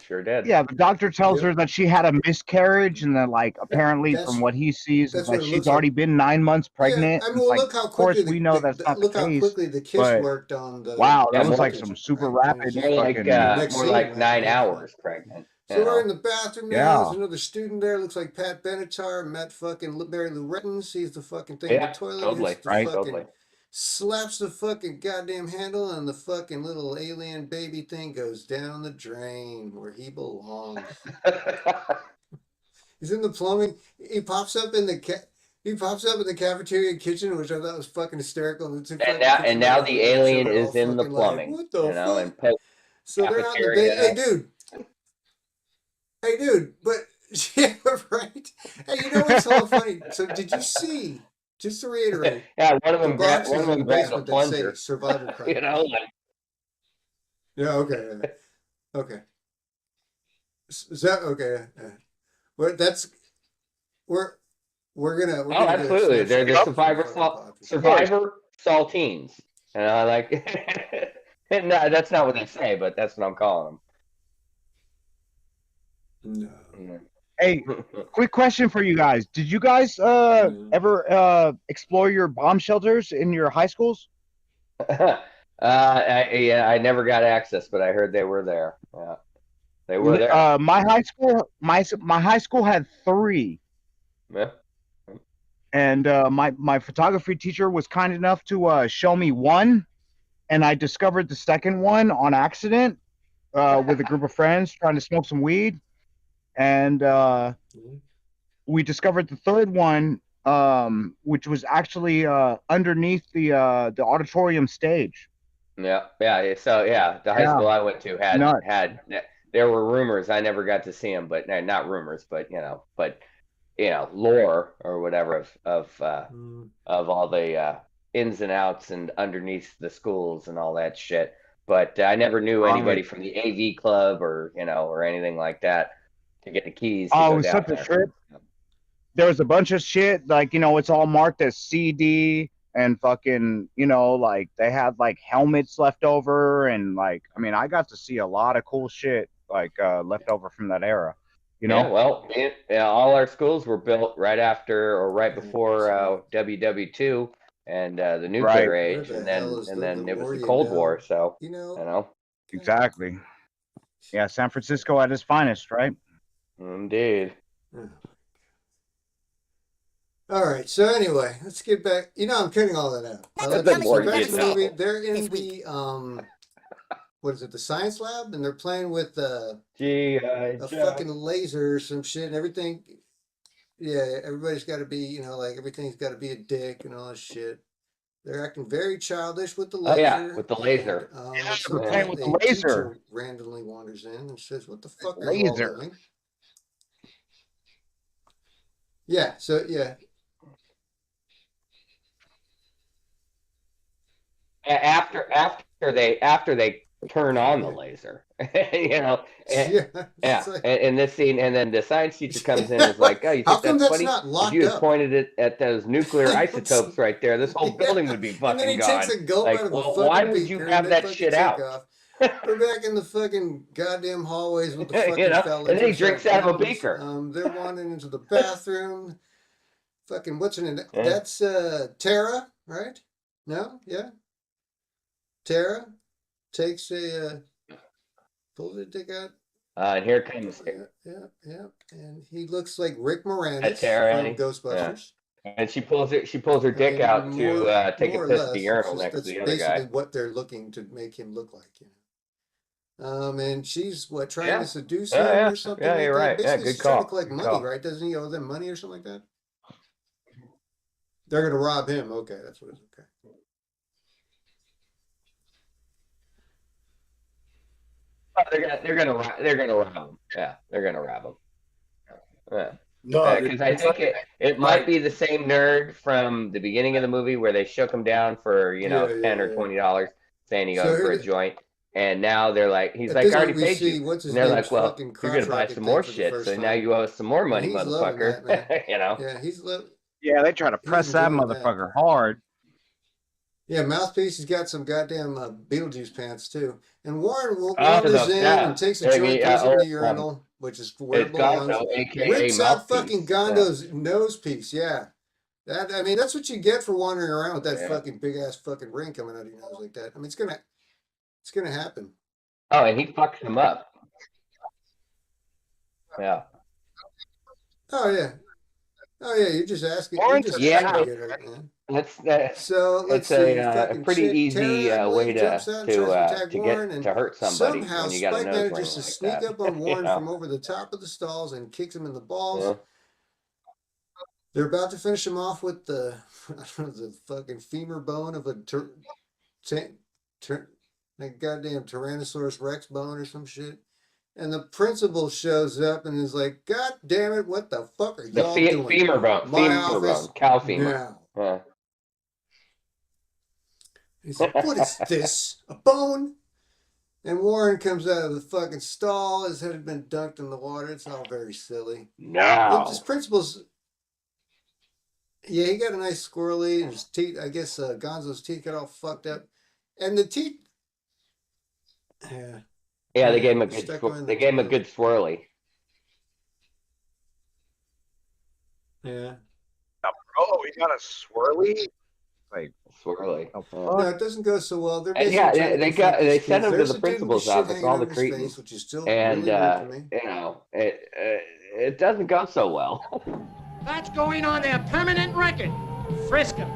sure did. Yeah, the doctor tells her that she had a miscarriage, and that, like, apparently from what he sees, is that she's already been 9 months pregnant. I mean, well, look how quickly of course, we know that's not the case. Look how quickly the kiss worked on the. Wow, that was like some super rapid. More like 9 hours pregnant. So we're in the bathroom now. There's another student there. Looks like Pat Benatar. Met fucking Barry Lou Retton. Sees the fucking thing in the toilet. Totally. Slaps the fucking goddamn handle, and the fucking little alien baby thing goes down the drain where he belongs. He's in the plumbing. He pops up in the cafeteria kitchen, which I thought was fucking hysterical. And now the alien is in the plumbing. What the fuck? So they're on the bed. Hey, dude, but yeah, right. Hey, you know what's all funny? So did you see just to reiterate. Yeah, one of the them grabbed boxes in the a basement that say plunger. survival craft. You know, like, Yeah. Okay. Okay. Is that okay? Well, that's we're gonna. oh, absolutely. They're the survivor saltines, and I like. No, that's not what they say, but that's what I'm calling them. No. Hey, quick question for you guys. Did you guys ever explore your bomb shelters in your high schools? I never got access, but I heard they were there. Yeah, they were there. My high school had 3. Yeah. And my photography teacher was kind enough to show me one, and I discovered the second one on accident with a group of friends trying to smoke some weed, and we discovered the third one, which was actually underneath the auditorium stage. Yeah. So the high school I went to had there were rumors. I never got to see them, but not rumors, but lore or whatever of all the ins and outs and underneath the schools and all that shit. But I never knew anybody from the AV club or anything like that to get the keys. Oh, it was such a trip. There was a bunch of shit, like, it's all marked as CD and fucking, like they had like helmets left over, and like, I mean, I got to see a lot of cool shit like left over from that era. Yeah, well, all our schools were built right after or right before WW2 and the nuclear age, and then it was the Cold War. So exactly. Yeah, San Francisco at its finest, right? Indeed. All right. So anyway, let's get back. I'm cutting all that out. Back to the movie. They're in the what is it? The science lab, and they're playing with a fucking laser or some shit and everything. Yeah, everybody's got to be, like everything's got to be a dick and all this shit. They're acting very childish with the laser. Oh yeah, with the laser. We're playing with the laser. Randomly wanders in and says, "What the fuck are you all doing?" Yeah. So yeah. After they turn on the laser, in this scene, and then the science teacher comes in and is like, "Oh, you think that's funny? If you had pointed it at those nuclear isotopes right there, this whole building would be fucking and then he gone." Takes a gulp out of a fucking why would you have that shit out? We're back in the fucking goddamn hallways with the fucking fellas. And then he drinks out of a beaker. They're wandering into the bathroom. Fucking what's her name? That's Tara, right? No, yeah. Tara takes pulls her dick out. And here comes yeah. And he looks like Rick Moranis from Ghostbusters. Yeah. And she pulls her dick out to take a piss at the urinal next to the other guy. Basically what they're looking to make him look like, and she's trying to seduce him or something. Yeah, you're right. Yeah, good call. Trying to collect money, right? Doesn't he owe them money or something like that? They're gonna rob him. Okay, that's what it is. Okay. Oh, they're gonna rob him. Yeah, they're gonna rob him. Yeah. No, because I think it might be the same nerd from the beginning of the movie where they shook him down for $10 or $20, saying he goes for a joint, and now they're like, he's like, I already paid you, and they're like, well, you're gonna buy some more shit, so now you owe us some more money, motherfucker. Yeah, yeah, they try to press that motherfucker hard. Yeah, Mouthpiece has got some goddamn Beetlejuice pants too. And Warren wanders in and takes a joint, goes in the urinal, which is where it belongs. Rips out fucking Gondo's nose piece. Yeah, that's what you get for wandering around with that fucking big ass fucking ring coming out of your nose like that. I mean, it's gonna happen. Oh, and he fucks him up. Yeah. Oh yeah. You're just asking. So let's see. A pretty easy way to hurt somebody somehow when you got a Spike nose ring manages to like sneak that. up on Warren from over the top of the stalls and kicks him in the balls. They're about to finish him off with the fucking femur bone of a goddamn Tyrannosaurus Rex bone or some shit. And the principal shows up and is like, "God damn it, what the fuck are y'all doing?" Femur bone, cow femur. Now. He's like, what is this? A bone? And Warren comes out of the fucking stall. His head had been dunked in the water. It's all very silly. No. His principal's... Yeah, he got a nice squirrely. And his teeth, I guess Gonzo's teeth got all fucked up. And the teeth... Yeah. Yeah, they gave him a good swirly. Yeah. Oh, he got a swirly? Like swirly. No, it doesn't go so well. They're Yeah, they sent him to the principal's office, all the Cretans, and you know, it doesn't go so well. That's going on their permanent record. Frisk him.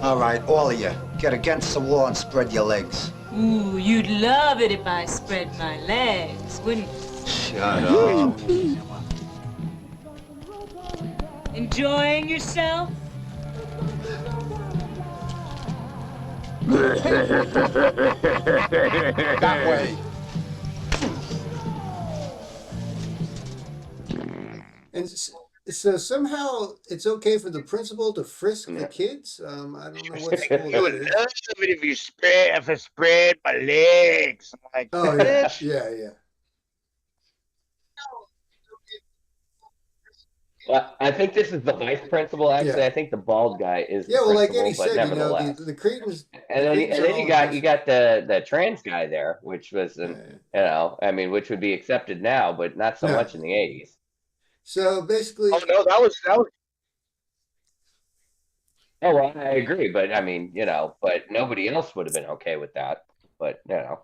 All right, all of you, get against the wall and spread your legs. Ooh, you'd love it if I spread my legs, wouldn't you? Shut up. Enjoying yourself? That way. And so somehow it's okay for the principal to frisk the kids. I don't know what school I would that is. love it if I spread my legs. I'm like, Oh yeah, yeah. Well, I think this is the vice principal. Actually, I think the bald guy is. Yeah, well, like Eddie but said, nevertheless. the Cretans. And then you got the trans guy there, which was you know, I mean, which would be accepted now, but not so much in the 80s. So basically, oh no, that was. Oh, well, I agree, but I mean, you know, but nobody else would have been okay with that. But you know,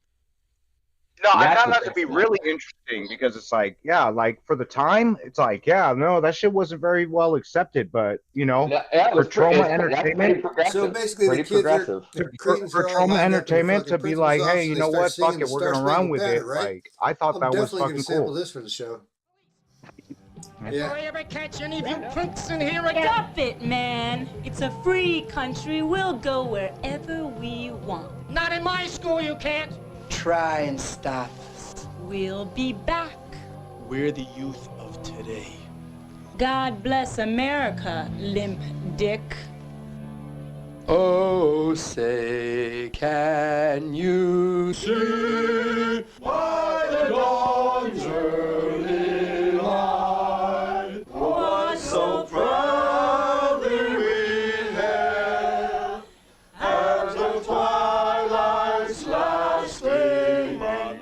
no, I found that to be really interesting because it's like, yeah, like for the time, it's like, yeah, no, that shit wasn't very well accepted, but you know, for trauma entertainment. So basically, the kids are for trauma entertainment to be like, hey, you know what, fuck it, we're gonna run with it. Like, I thought that was fucking cool. Sample this for the show. Yeah. Do I ever catch any of you punks in here again? Stop it, man. It's a free country. We'll go wherever we want. Not in my school, you can't. Try and stop us. We'll be back. We're the youth of today. God bless America, limp dick. Oh, say, can you see by the dawn's early light what so proudly we hailed as the twilight's last gleaming,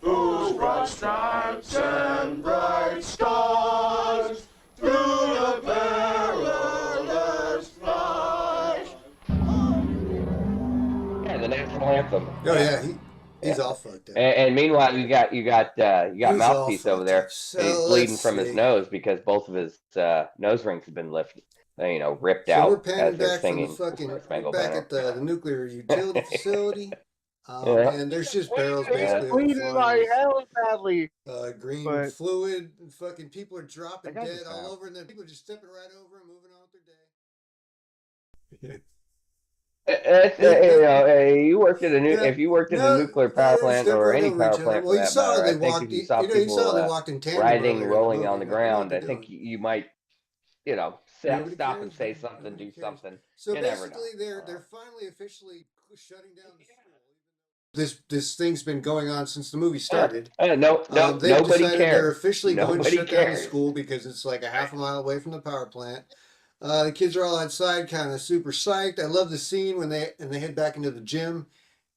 whose broad stripes and bright stars through the perilous flight. Yeah, the national anthem. Oh yeah, he's all fucked up. And meanwhile, you got Mouthpiece over there. So he's bleeding from his nose because both of his nose rings have been ripped out. We're panning as they're back from singing the fucking Spangled back Banner. at the nuclear utility facility. Yeah. And there's just barrels basically Bleeding like hell badly. green But- fluid, and fucking people are dropping dead all over, and then people are just stepping right over and moving on with their day. You know, you worked at if you worked at a nuclear power plant or any power plant for that matter, I think if you saw people writhing, rolling on the ground, I think you might, you know, stop and say something, do something. So You never know. basically, they're finally officially shutting down the school. This thing's been going on since the movie started. They've nobody cares. They're officially going to Nobody shut down the cares. school because it's like a half a mile away from the power plant. The kids are all outside, kind of super psyched. I love the scene when they head back into the gym,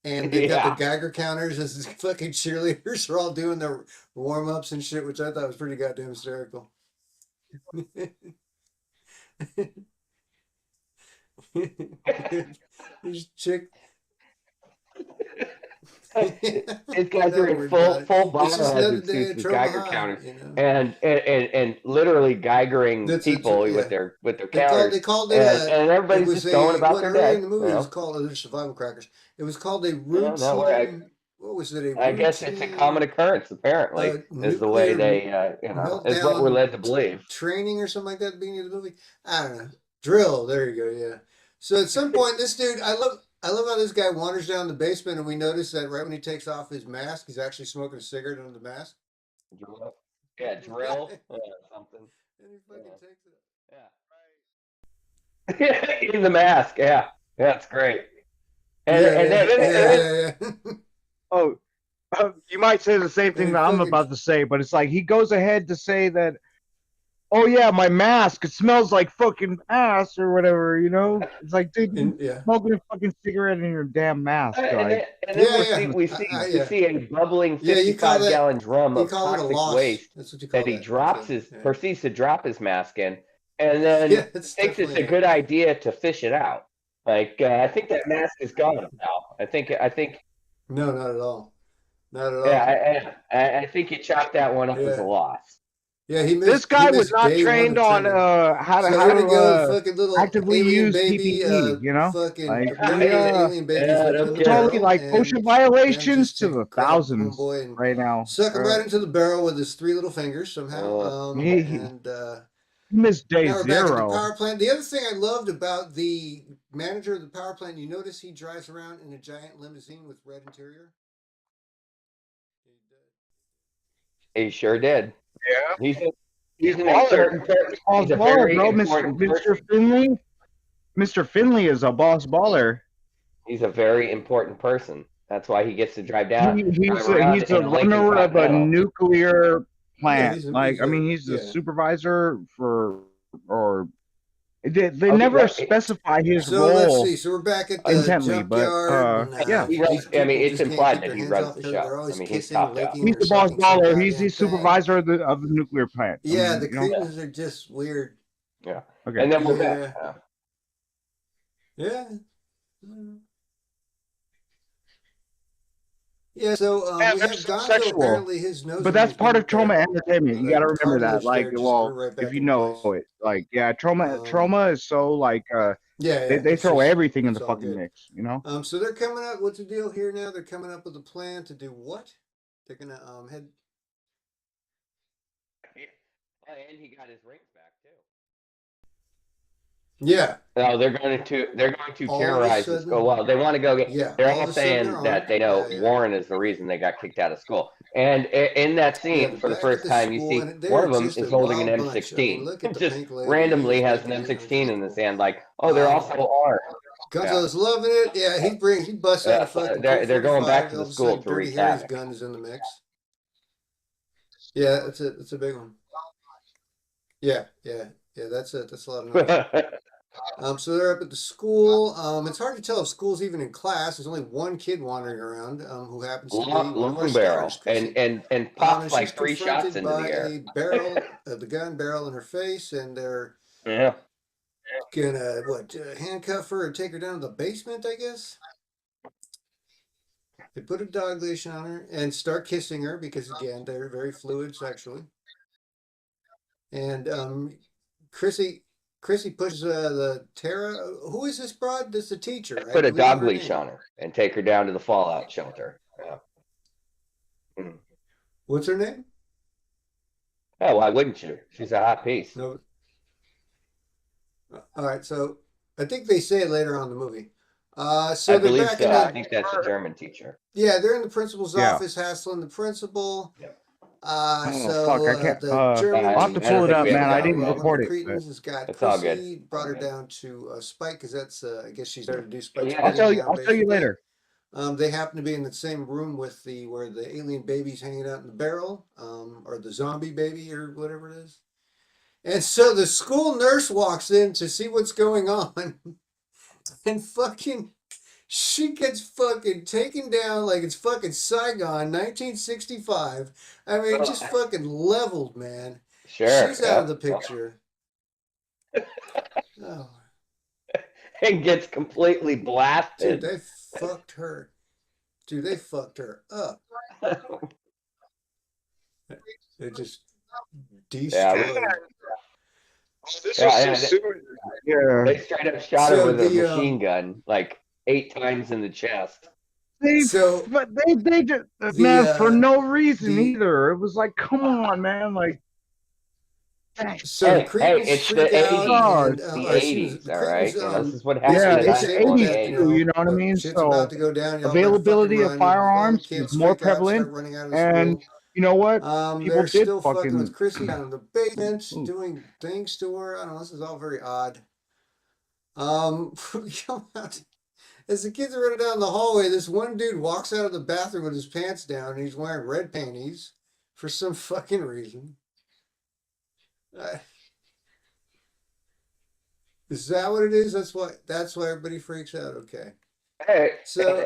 and they've got the Geiger counters as the fucking cheerleaders are all doing their warm ups and shit, which I thought was pretty goddamn hysterical. This chick. These guys are in full biohazard suits with Geiger counters, and literally Geigering people with their counters. They called it and everybody's just going about their day. In the movie, it was called the survival crackers. It was called a routine. What was it? I guess it's a common occurrence. Apparently, is the way they is what we're led to believe. Training or something like that at the beginning of the movie. I don't know. Drill. There you go. Yeah. So at some point, this dude, I love how this guy wanders down the basement, and we notice that right when he takes off his mask, he's actually smoking a cigarette under the mask. Yeah, drill something. And he fucking takes it. Yeah. In the mask, yeah. That's great. And Oh, you might say the same thing that I'm about to say, but it's like he goes ahead to say that, oh yeah, my mask, it smells like fucking ass or whatever, you know? It's like, dude, you're smoking a fucking cigarette in your damn mask. And then we see a bubbling 55-gallon drum of toxic waste that he proceeds to drop his mask in, and then thinks it's a good idea to fish it out. Like, I think that mask is gone now. I think. No, not at all. Not at all. Yeah, I think you chopped that one up as a loss. Yeah, this guy was not trained on how to actively use PPE. You know, totally like OSHA violations to the thousands right now. Suck him right into the barrel with his 3 little fingers somehow. Missed day now we're zero. Back at the power plant. The other thing I loved about the manager of the power plant, you notice he drives around in a giant limousine with red interior. He sure did. Yeah, he's an important person. He's a very important Mr. Finley. Mr. Finley is a boss baller. He's a very important person. That's why he gets to drive down. He's a runner of a nuclear plant. I mean, he's the supervisor for, or they never specify his role. Let's see. So we're back at the intently, junkyard. But yeah, I mean, it's implied that he runs the show. I mean, he's top down. He's the boss baller. He's the supervisor of the nuclear plant. Yeah, the Cretans are just weird. Yeah. Okay. And then we're back. Yeah. Yeah, so we have Gonzo, apparently his nose. But that's part of trauma entertainment. You got to remember that. Like, well, if you know it, like, yeah, trauma is so like, they throw everything in the fucking mix, you know. So they're coming up. What's the deal here now? They're coming up with a plan to do what? They're gonna head. And he got his rings back too. Yeah. No, they're going to terrorize the school. Well, they want to go get. Yeah. They're all saying that they know Warren is the reason they got kicked out of school. And in that scene, for the first time, you see one of them is holding an M16. Just randomly has an M16 in his hand, like, oh, they're also armed. Gonzo's loving it. Yeah, he busts out a fucking. They're going back to the school to wreak havoc. His gun is in the mix. Yeah, it's a big one. Yeah, that's a lot of noise. So they're up at the school. It's hard to tell if school's even in class. There's only one kid wandering around who happens to be long barrel and pops like 3 shots into the air. A barrel, the gun barrel in her face, and they're gonna handcuff her and take her down to the basement, I guess. They put a dog leash on her and start kissing her because again they're very fluid sexually. And Chrissy pushes the Tara. Who is this broad? This is the teacher, right? Put a dog leash on her and take her down to the fallout shelter. Yeah. What's her name? Oh, why wouldn't you? She's a hot piece. No. All right, so I think they say it later on in the movie. So I believe so. I think that's a German teacher. Yeah, they're in the principal's office hassling the principal. Yep. Fuck, I can't. I'll have to pull it up, man. I didn't record it. It's all good. Brought her down to Spike because that's, I guess she's there to do Spike. I'll tell you later. They happen to be in the same room with where the alien baby's hanging out in the barrel, or the zombie baby or whatever it is. And so the school nurse walks in to see what's going on, and she gets fucking taken down like it's fucking Saigon, 1965. I mean, just fucking leveled, man. Sure. She's out of the picture. Oh. And gets completely blasted. Dude, they fucked her. Dude, they fucked her up. They just destroyed her. They straight up shot her with a machine gun, like 8 times in the chest. They just for no reason either. It was like, come on, man, like. So hey, it's the 80s. The 80s, all right. This is what happened. Yeah, it's the 80s too. You know what I mean? So availability of firearms is more prevalent, and you know what? People did still fucking with Chrissy down in the basement, doing things to her. I don't know. This is all very odd. As the kids are running down the hallway, this one dude walks out of the bathroom with his pants down, and he's wearing red panties for some fucking reason. Is that what it is? That's why everybody freaks out. Okay. So,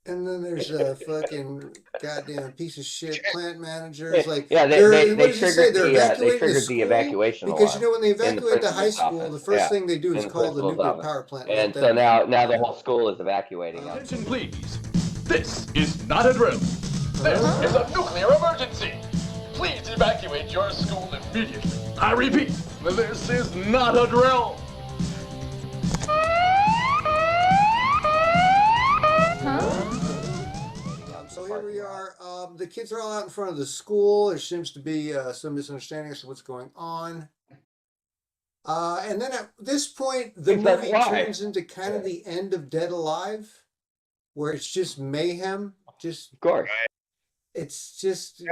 and then there's a fucking goddamn piece of shit plant manager. It's like, they triggered the evacuation because when they evacuate the high school, the first thing they do is call the nuclear power plant. And so now the whole school is evacuating. Attention, please. This is not a drill. This is a nuclear emergency. Please evacuate your school immediately. I repeat, this is not a drill. So here we are. The kids are all out in front of the school. There seems to be some misunderstanding as to what's going on. And then at this point, the movie turns into kind of the end of Dead Alive, where it's just mayhem. Just of course. It's just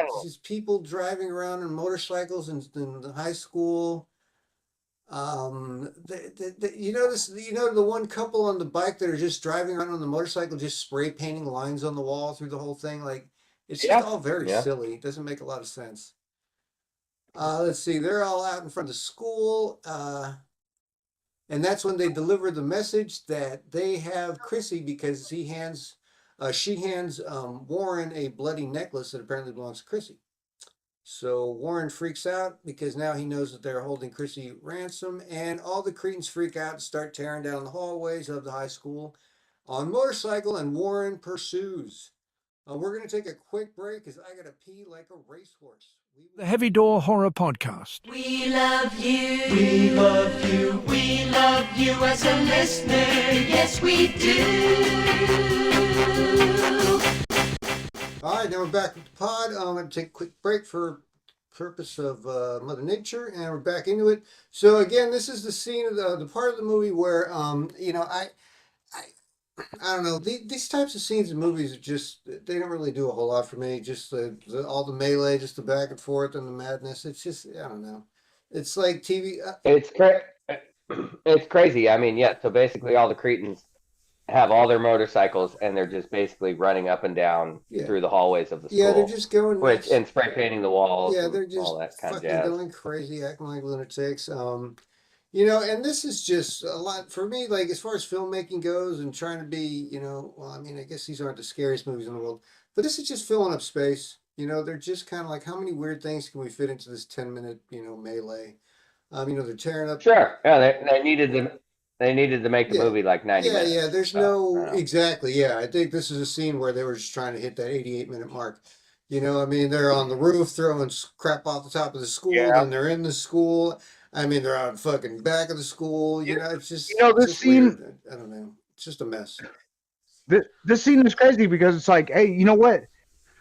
people driving around on motorcycles in the high school. The one couple on the bike that are just driving around on the motorcycle, just spray painting lines on the wall through the whole thing. Like, it's just all very silly. It doesn't make a lot of sense. Let's see. They're all out in front of school. And that's when they deliver the message that they have Chrissy, because she hands Warren a bloody necklace that apparently belongs to Chrissy. So Warren freaks out because now he knows that they're holding Chrissy ransom, and all the cretins freak out and start tearing down the hallways of the high school on motorcycle, and Warren pursues. We're going to take a quick break because I got to pee like a racehorse. The Heavy Door Horror Podcast. We love you. We love you. We love you as a listener. Yes, we do. All right, now we're back with the pod. I'm going to take a quick break for purpose of Mother Nature, and we're back into it. So again, this is the scene of the part of the movie where, I don't know, these types of scenes in movies are just, they don't really do a whole lot for me. Just all the melee, just the back and forth and the madness. It's just, I don't know. It's like TV. It's crazy. I mean, so basically all the cretins have all their motorcycles, and they're just basically running up and down through the hallways of the school. Yeah, they're just going and spray painting the walls. Yeah, they're just all that kind fucking of jazz. going crazy, acting like lunatics. And this is just a lot for me. Like, as far as filmmaking goes, and trying to be, I guess these aren't the scariest movies in the world, but this is just filling up space. They're just kind of like, how many weird things can we fit into this 10-minute, melee? They're tearing up. Sure. Yeah, they needed them. They needed to make the movie like 90 minutes. Yeah, there's exactly. Yeah, I think this is a scene where they were just trying to hit that 88-minute mark. They're on the roof throwing crap off the top of the school, and they're in the school. They're out fucking back of the school. It's just, this scene, weird. I don't know. It's just a mess. This scene is crazy because it's like, hey, you know what?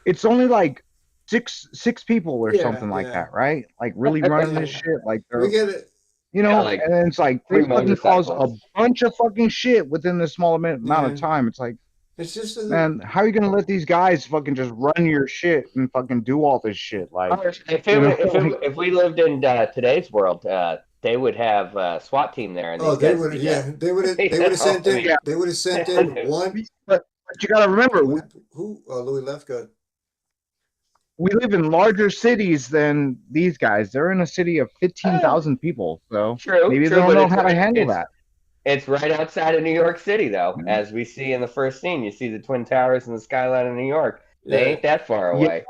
It's only like six people or something like that, right? Like really running this shit. Like we get it. And then it's like they fucking cause a bunch of fucking shit within this small amount of time. It's like, it's just man, how are you gonna let these guys fucking just run your shit and fucking do all this shit? Like, if we lived in today's world, they would have SWAT team there. And they would have sent in. They would have sent in one. But you gotta remember, Louis Lefko. We live in larger cities than these guys. They're in a city of 15,000 people, so maybe they don't know how to handle that. It's right outside of New York City, though, as we see in the first scene. You see the Twin Towers and the skyline of New York. They ain't that far away.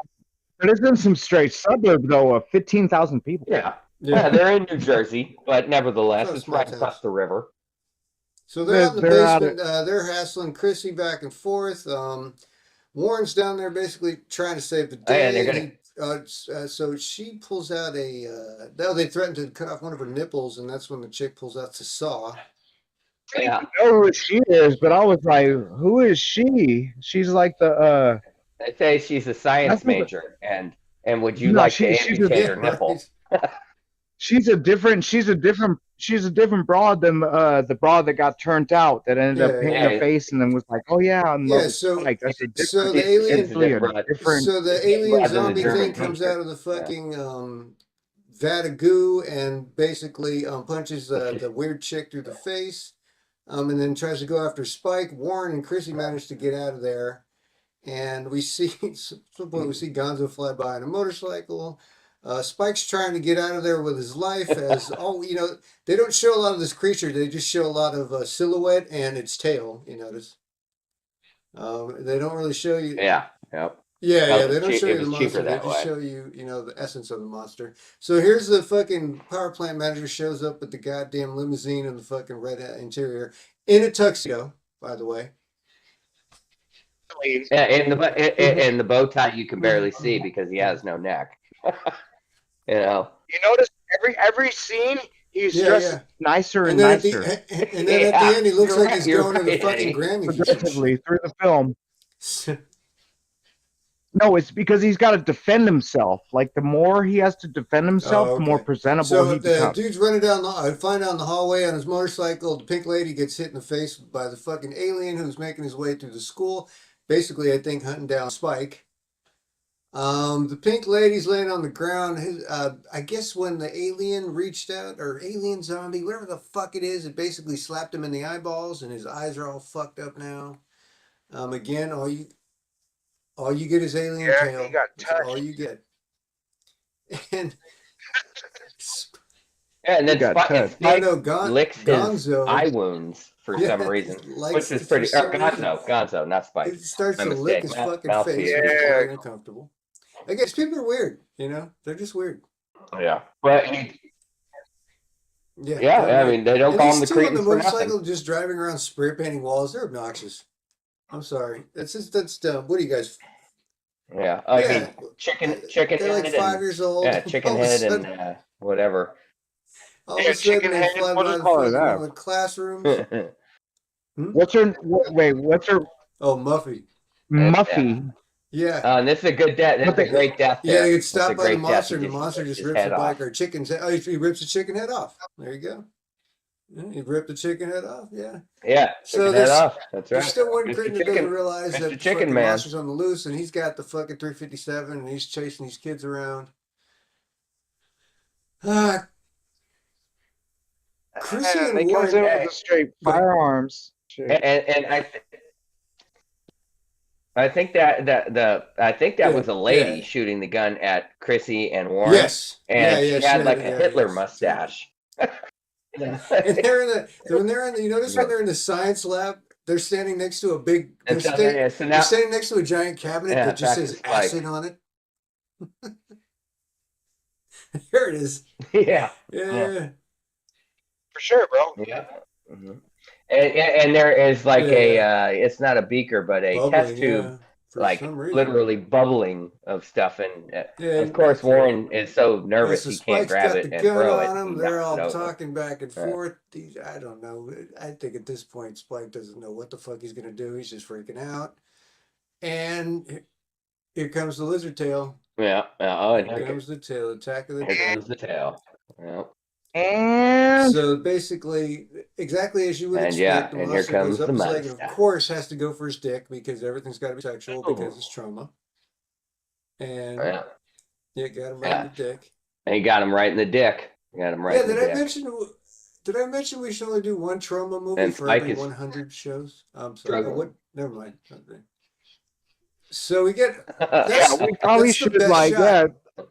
But it's in some straight suburb, though, of 15,000 people. Yeah, they're in New Jersey, but nevertheless, it's right across the river. So they're out in the basement. They're hassling Chrissy back and forth. Warren's down there basically trying to save the day. So she pulls out they threatened to cut off one of her nipples, and that's when the chick pulls out the saw. I don't know who she is, but I was like, who is she? She's like the They say she's a science major, and would you like to amputate her nipple? She's a different broad than the broad that got turned out that ended up hitting her face and then was like, oh yeah, so the alien zombie thing comes out of the fucking vat of goo and basically punches the weird chick through the face. And then tries to go after Spike. Warren and Chrissy manage to get out of there. And we see, at some point, we see Gonzo fly by on a motorcycle. Spike's trying to get out of there with his life as, they don't show a lot of this creature. They just show a lot of silhouette and its tail, you notice. They don't really show you. Yeah, yep. Yeah, they don't show you the monster. They just show you, the essence of the monster. So here's the fucking power plant manager shows up with the goddamn limousine and the fucking red interior in a tuxedo, by the way. Yeah, and the bow tie you can barely see because he has no neck. You notice every scene he's dressed nicer and nicer. And then at the end he looks like he's going to the fucking Grammy. Progressively through the film. No, it's because he's got to defend himself. Like, the more he has to defend himself, the more presentable he becomes. So the dude's running flying down the hallway on his motorcycle. The pink lady gets hit in the face by the fucking alien who's making his way through the school. Basically, I think, hunting down Spike. The pink lady's laying on the ground. I guess when the alien reached out, or alien zombie, whatever the fuck it is, it basically slapped him in the eyeballs, and his eyes are all fucked up now. Again, all you get is alien tail. He got touched. All you get. And then Spike licks his Gonzo. eye wounds for some reason, which is pretty. Gonzo, not Spike. It starts to lick his fucking face. Yeah, very uncomfortable. I guess people are weird. They're just weird. Yeah, but I mean, they don't call him the Cretans on the for motorcycle, nothing. just driving around spray painting walls. They're obnoxious. I'm sorry. That's dumb. What do you guys? Yeah, I mean, chicken they're head. Like 5 years old. Yeah, chicken head and whatever. All of a sudden, they fly by the classrooms. What's her? What's her? Oh, Muffy. Muffy. Yeah. And this is a good death. This is a great death. Yeah, they get stopped by the monster, and the monster just rips the bike or chicken's head. Oh, he rips the chicken head off. There you go. Yeah, he ripped the chicken head off. Yeah. Yeah. So head off. That's right. There's still one critter that doesn't realize Mr. that the Chicken Man. monster's on the loose, and he's got the fucking 357, and he's chasing these kids around. Chrissy and he comes in with the straight firearms. And I think that was a lady shooting the gun at Chrissy and Warren. Yes. And she had like a Hitler mustache. And when they're in the science lab, they're standing next to a big. They're standing next to a giant cabinet that just says acid on it. Here it is. Yeah. For sure, bro. Yeah. Mm-hmm. And there is like it's not a beaker, but a bubbling, test tube, like literally bubbling of stuff. And of course, Warren is so nervous he can't grab it and throw it. They're all talking back and forth. I don't know. I think at this point, Spike doesn't know what the fuck he's gonna do. He's just freaking out. And here comes the lizard tail. Yeah. And here comes the tail. Attack of the tail. Here comes the tail. Yeah. And so basically, exactly as you would expect, and here comes the monster. Of course, has to go for his dick because everything's got to be sexual because it's trauma. And got him right in the dick. And he got him right in the dick. Got him right in the dick. Did I mention we should only do one trauma movie for every 100 shows? I'm sorry. What? Never mind. Okay. So we get. We probably should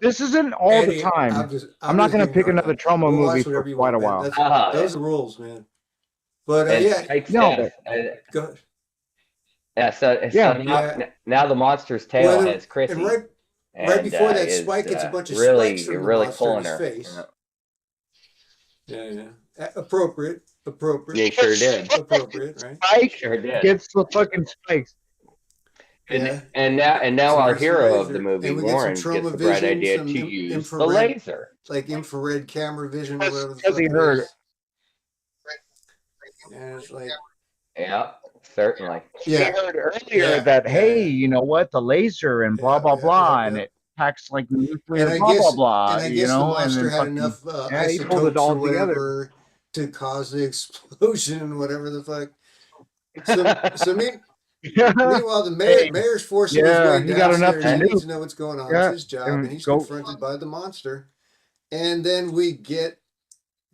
This isn't all the time. I'm not going to pick another trauma movie for quite a while. Those are rules, man. But go ahead. Yeah, so now the monster's tail has Chrissy. And right before that, Spike gets a bunch of spikes from the monster in his face. Yeah. Appropriate. Yeah, sure did. Appropriate, right? Spike sure did. Gets the fucking spikes. And now our hero of the movie, Warren, gets the bright idea to use the laser. Like infrared camera vision or whatever. Because he heard it. And it's like... Yeah, certainly. Yeah. He heard earlier that, hey, you know what, the laser and blah, blah, blah, and it packs like nuclear blah, blah, blah, and I guess the monster had enough isotopes or whatever to cause the explosion, whatever the fuck. Meanwhile, the mayor's forcing his way downstairs. He needs to know what's going on. It's his job, and he's confronted by the monster. And then we get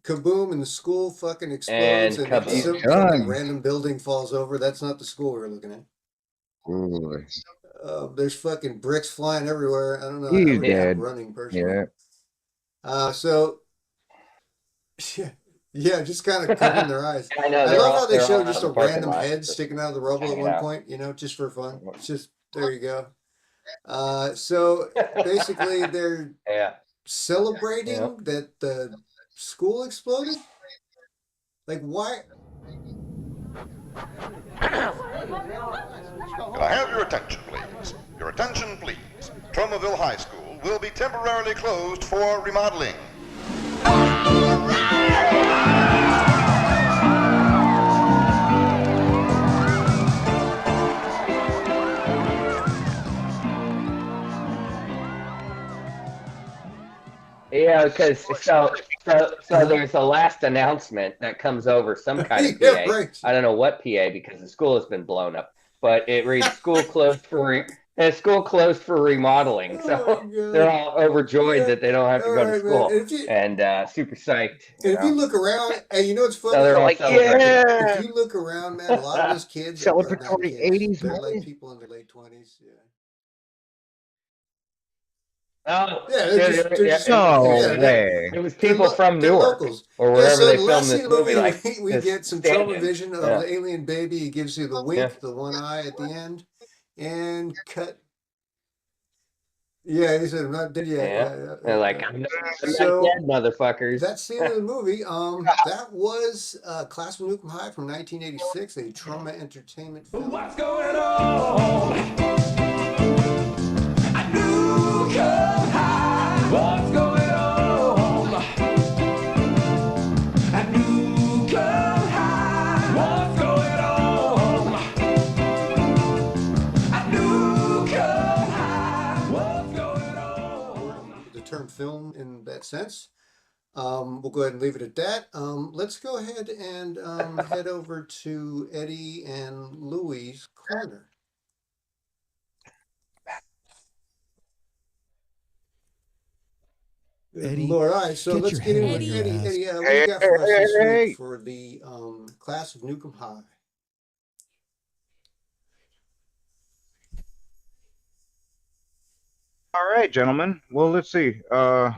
kaboom, and the school fucking explodes, and some fucking random building falls over. That's not the school we're looking at. Ooh. There's fucking bricks flying everywhere. I don't know. He's I would dead. Running personally. Yeah. So yeah, just kind of covering their eyes. I know. I love how they show just a random head sticking out of the rubble at one point. You know, just for fun. It's just there you go. So basically, they're celebrating that the school exploded. Like why? Can I have your attention, please? Your attention, please. Tromaville High School will be temporarily closed for remodeling. Yeah, because so there's a last announcement that comes over some kind of PA. Right. I don't know what PA because the school has been blown up, but it reads school closed for remodeling. So they're all overjoyed that they don't have to go to school and super psyched. And if you look around, and you know what's funny? So they're like, if you look around, man, a lot of those kids celebratory 80s, they're like people in their late 20s. Yeah. Oh, yeah, it was people from Newark or wherever they filmed this movie. We get some trauma vision of the alien baby. He gives you the wink, the one eye at the end, and cut. Yeah, he said, "I'm not dead yet." Yeah. They're like, "I'm not dead, motherfuckers." That's the end of the movie. That was Class of Nuke High from 1986, a trauma entertainment film. What's going on? What's going on? At Nuke High. What's going on? At Nuke High. What's going on? The term film in that sense. We'll go ahead and leave it at that. Let's go ahead and head over to Eddie and Louie's corner. Eddie, Lord, all right, so let's get in with Eddie. Eddie, what do you got for us this week for the Class of Nuke High? All right, gentlemen. Well, let's see. Let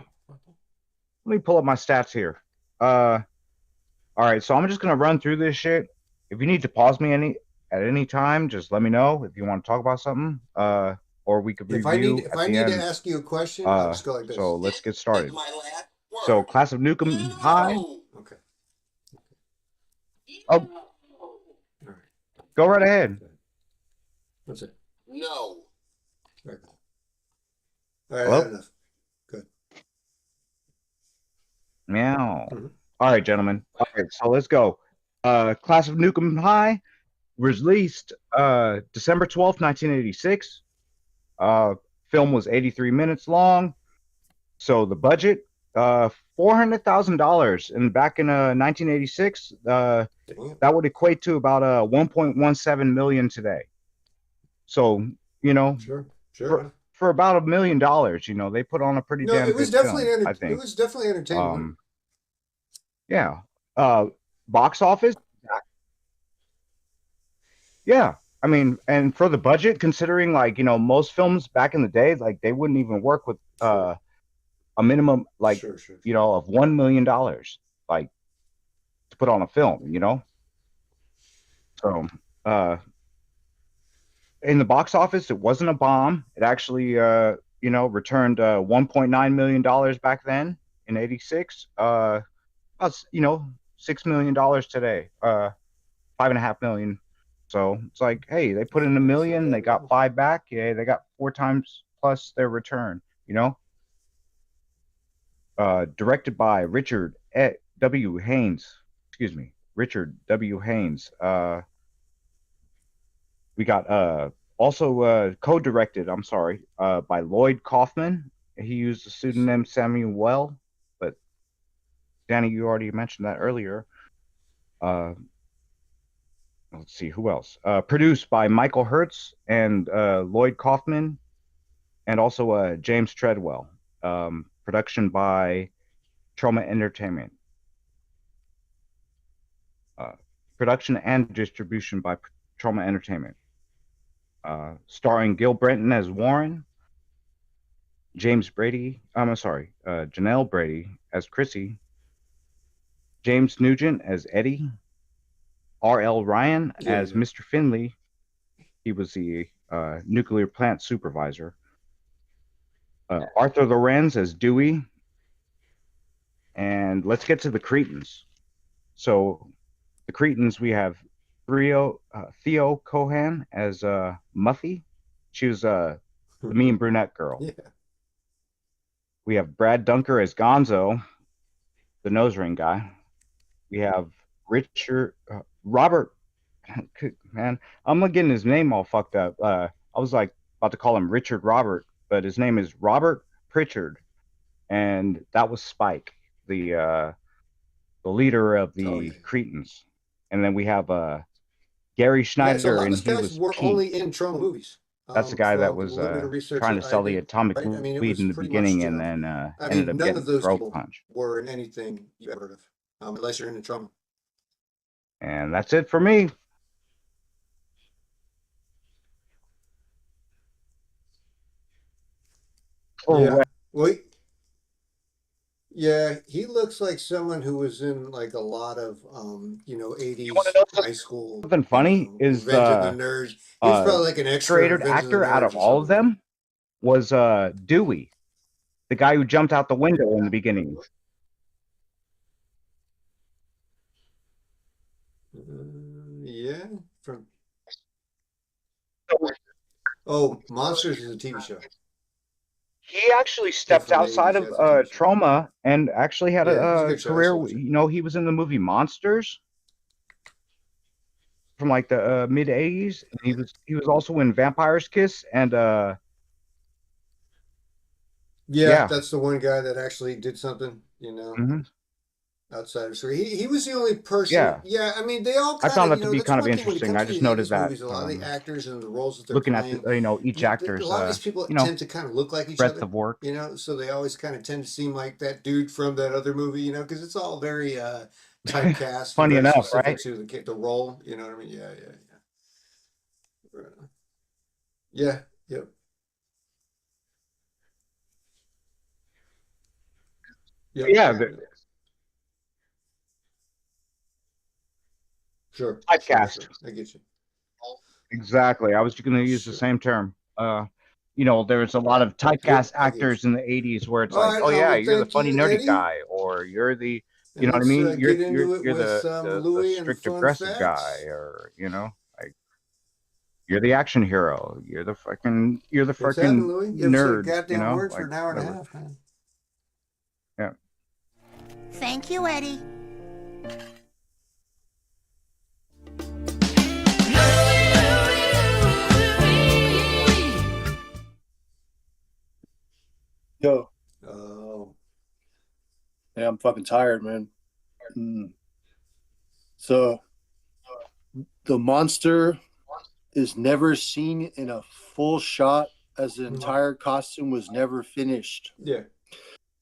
me pull up my stats here. All right, so I'm just gonna run through this shit. If you need to pause me at any time, just let me know if you want to talk about something. Or we could review. If I need to ask you a question, I'll just go like this. So let's get started. So, Class of Nuke High. Okay. Oh, go right ahead. What's it? No. Right. All right, that's enough. Good. Meow. All right, gentlemen. All right, so let's go. Class of Nuke High, released December 12th, 1986. Film was 83 minutes long. So the budget, $400,000, and back in 1986, that would equate to about 1.17 million today. So you know, for about $1 million, you know, they put on a pretty damn good film, I think. It was definitely entertaining. Yeah. Box office. Yeah. I mean, and for the budget, considering like, you know, most films back in the day, like they wouldn't even work with a minimum like you know of $1 million like to put on a film, you know. So in the box office, it wasn't a bomb. It actually you know, returned $1.9 million back then in '86. That's, you know, $6 million today, $5.5 million. So it's like, hey, they put in $1 million, they got 5 back. Yeah, they got 4 times plus their return, you know. Directed by Richard W. Haynes. Excuse me, Richard W. Haynes. We got also co-directed, I'm sorry, by Lloyd Kaufman. He used the pseudonym Samuel, but Danny, you already mentioned that earlier. Let's see, who else? Produced by Michael Hertz and Lloyd Kaufman, and also James Treadwell. Production by Trauma Entertainment. Production and distribution by Trauma Entertainment. Starring Gil Brenton as Warren, Janelle Brady as Chrissy, James Nugent as Eddie, R.L. Ryan as Mr. Finley. He was the nuclear plant supervisor. Arthur Lorenz as Dewey. And let's get to the Cretans. So the Cretans, we have Theo Cohan as Muffy. She was the mean brunette girl. Yeah. We have Brad Dunker as Gonzo, the nose ring guy. We have Robert. Man, I'm getting his name all fucked up. I was like about to call him Richard Robert, but his name is Robert Pritchard, and that was Spike, the leader of the Cretans. And then we have Gary Schneider, and he was were Keith. only in Trauma movies. That's the guy that was trying to sell the atomic right? I mean, it weed was in the pretty beginning, much, and then I ended mean, up none getting of those throat people punch. were in anything you ever heard of, unless you're into trauma. And that's it for me. Yeah. Well, yeah, he looks like someone who was in like a lot of 80s high school. Something funny is Revenge of the Nerds. He was probably like an extra created Revenge of the actor out Nerds of or all of them was Dewey, the guy who jumped out the window in the beginning. Yeah, from Monsters is a TV show. He actually stepped outside of Trauma and actually had a career. He was in the movie Monsters from like the mid '80s. He was also in Vampire's Kiss and yeah, that's the one guy that actually did something, outside of story. He was the only person. Yeah, I mean, they all. I found that to be kind of interesting. I just noticed that movies, a lot of the actors and the roles that they're looking playing, at each actor's a lot of these people tend to kind of look like each other. breadth of work. So they always kind of tend to seem like that dude from that other movie. Because it's all very typecast. Funny very enough, specific right? To the role. You know what I mean? Yeah. Yep. Yeah. Sure. Typecast. Sure. I get you. Exactly. I was going to use the same term. There's a lot of typecast actors in the '80s where it's like, oh yeah, you're the funny nerdy guy, or you're the, you know what I mean? You're the strict aggressive guy, or like you're the action hero. You're the freaking nerd. Goddamn word for an hour and a half, man. Yeah. Thank you, Eddie. Yo. Oh. Yeah, I'm fucking tired, man. So, the monster is never seen in a full shot, as the entire costume was never finished. Yeah.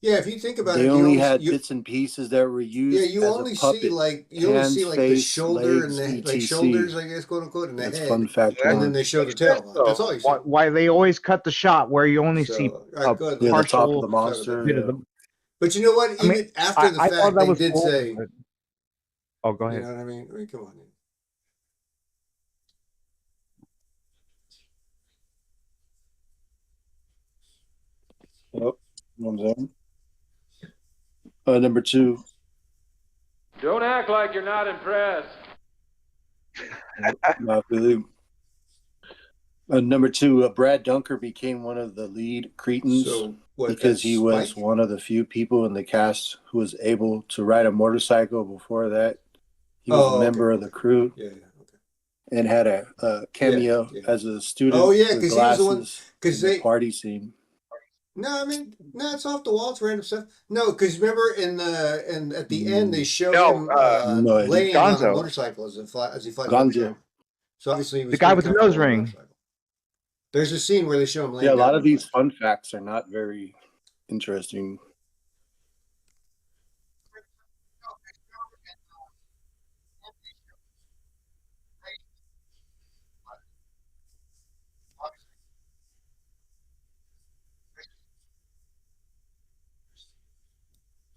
Yeah, if you think about it, they only had bits and pieces that were used. Yeah, you only see the shoulder legs, and the shoulders, I guess, quote unquote, and the That's head. fun fact. And then they show the tail. That's all you see. Why they always cut the shot where you only see a the top partial of the monster. bit of the. But you know what? Even after the fact, they did say. Oh, go ahead. You know what I mean? Come on. Yep. One zone. Number 2. Don't act like you're not impressed. Not really. Number 2, Brad Dunker became one of the lead Cretans because he was one of the few people in the cast who was able to ride a motorcycle. Before that, he was a member of the crew. Yeah. And had a cameo as a student. Oh yeah, because he was the one. Because the party scene. No, I mean, it's off the wall. It's random stuff. No, because remember at the end they show him laying on a motorcycle as he flies. Gonzo. So obviously he was the guy with the nose ring. There's a scene where they show him laying. Yeah, a lot down of these fun facts are not very interesting.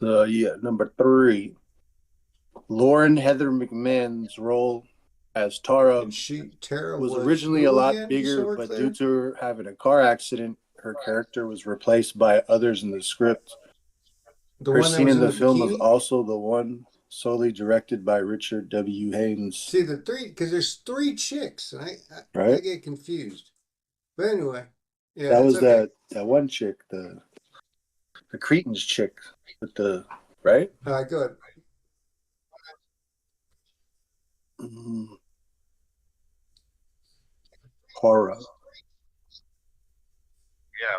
Number 3. Lauren Heather McMahon's role as Tara was originally a lot bigger, but due to her having a car accident, her character was replaced by others in the script. Her scene in the film was also the one solely directed by Richard W. Haynes. See, because there's 3 chicks, and I get confused. But anyway, yeah, that was that one chick, the Cretans chick with the right. All right, good. Horror. Yeah.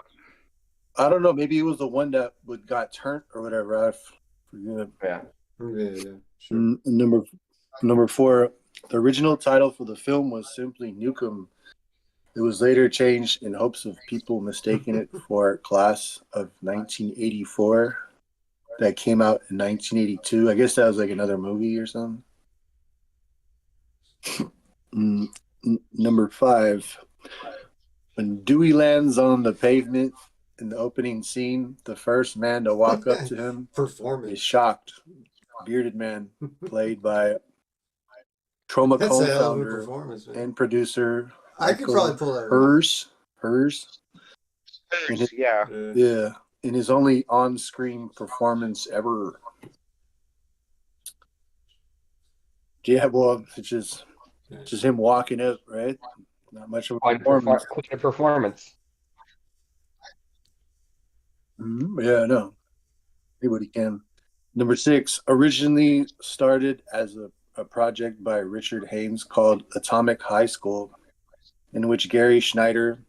I don't know. Maybe it was the one that got turned or whatever. I forget. Yeah. Sure. Number 4. The original title for the film was simply Nuke. It was later changed in hopes of people mistaking it for Class of 1984 that came out in 1982. I guess that was like another movie or something. Number 5. When Dewey lands on the pavement in the opening scene, the first man to walk up to him is shocked. Bearded man, played by Trauma co-founder and producer. I could probably pull that. Hers. Yeah. In his only on-screen performance ever. Yeah, well, it's just him walking up, right? Not much of a performance. Quite a performance. Yeah, no. Anybody can. Number 6, originally started as a project by Richard Haynes called Atomic High School, in which Gary Schneider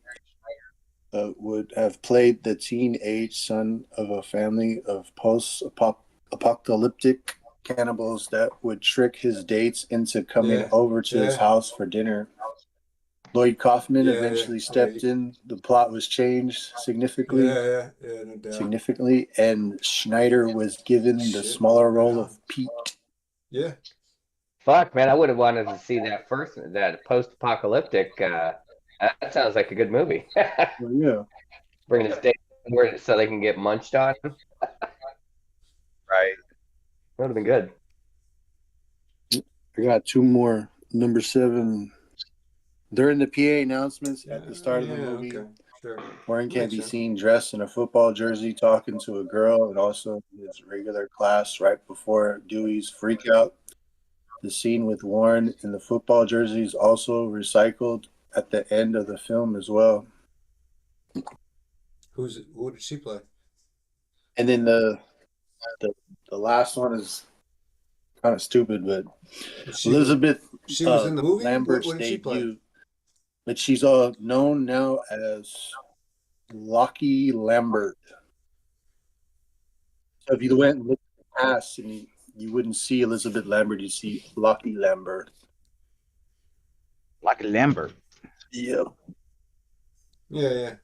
would have played the teenage son of a family of post-apocalyptic cannibals that would trick his dates into coming over to his house for dinner. Lloyd Kaufman eventually stepped in. The plot was changed significantly. No doubt. Significantly, and Schneider was given the smaller role of Pete. Yeah. Fuck, man, I would have wanted to see that post-apocalyptic. That sounds like a good movie. Yeah. Bringing his date over so they can get munched on. Right. That would have been good. I got 2 more. Number 7. During the PA announcements at the start of the movie, Warren can be seen dressed in a football jersey talking to a girl, and also his regular class right before Dewey's freak out. The scene with Warren in the football jersey is also recycled at the end of the film as well. Who did she play? And then the last one is kind of stupid, but Elizabeth she was in the movie? Lambert's what did she play? debut. But she's known now as Lockie Lambert. So if you went and looked at the past, and you wouldn't see Elizabeth Lambert, you'd see Lockie Lambert. Lockie Lambert. Yeah. Yeah.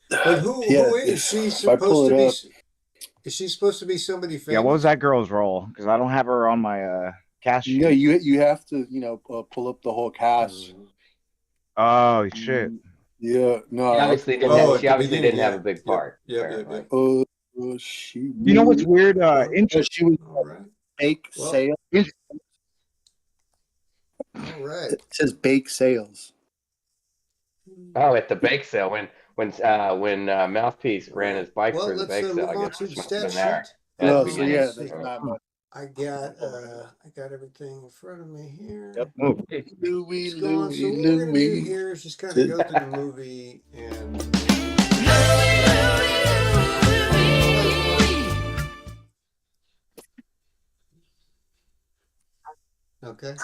But who is she supposed to be? Is she supposed to be somebody famous? Yeah, what was that girl's role? Because I don't have her on my cast sheet. Yeah, you have to pull up the whole cast. Oh shit! Yeah, no. She obviously didn't have a big part. Yeah. She. You know what's weird? She was bake sales. All right. It says bake sales. Oh, at the bake sale when Mouthpiece ran his bike through the bake sale. I guess it must have been there. There's not much. I got everything in front of me here. Yep. Louie. So what we're gonna do here is just kind of go through the movie and. Okay.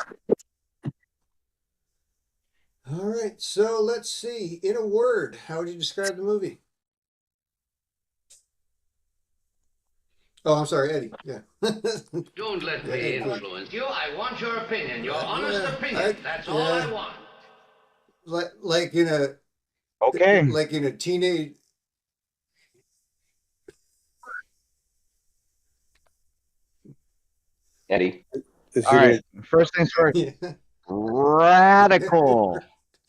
All right. So let's see. In a word, how would you describe the movie? Oh, I'm sorry, Eddie. Yeah. Don't let me influence you. I want your opinion, your honest opinion. That's all I want. Like in a teenage. Eddie. All right. First things first. Radical.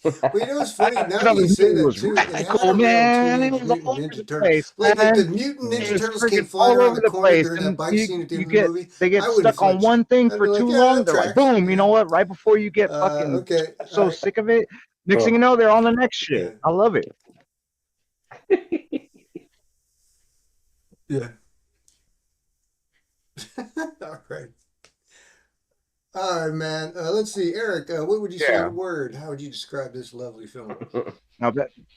Well, you know what's funny? Now that you say that too, it had a man. It real was all Mutant over the Ninja Turtle. place, Like man. if the Mutant Ninja It's Turtles came freaking flying all around over the the corner place, during that and bike scene at the end of the movie, they get I wouldn't stuck on flinch. one thing I'd for be like, too yeah, long. that They're like, tracks. boom, you know what? Right before you get fucking Okay, so all right. sick of it, next thing you know, they're on the next shit. I love it. Yeah. All right. All right, man. Let's see, Eric. What would you say in a word? How would you describe this lovely film? Now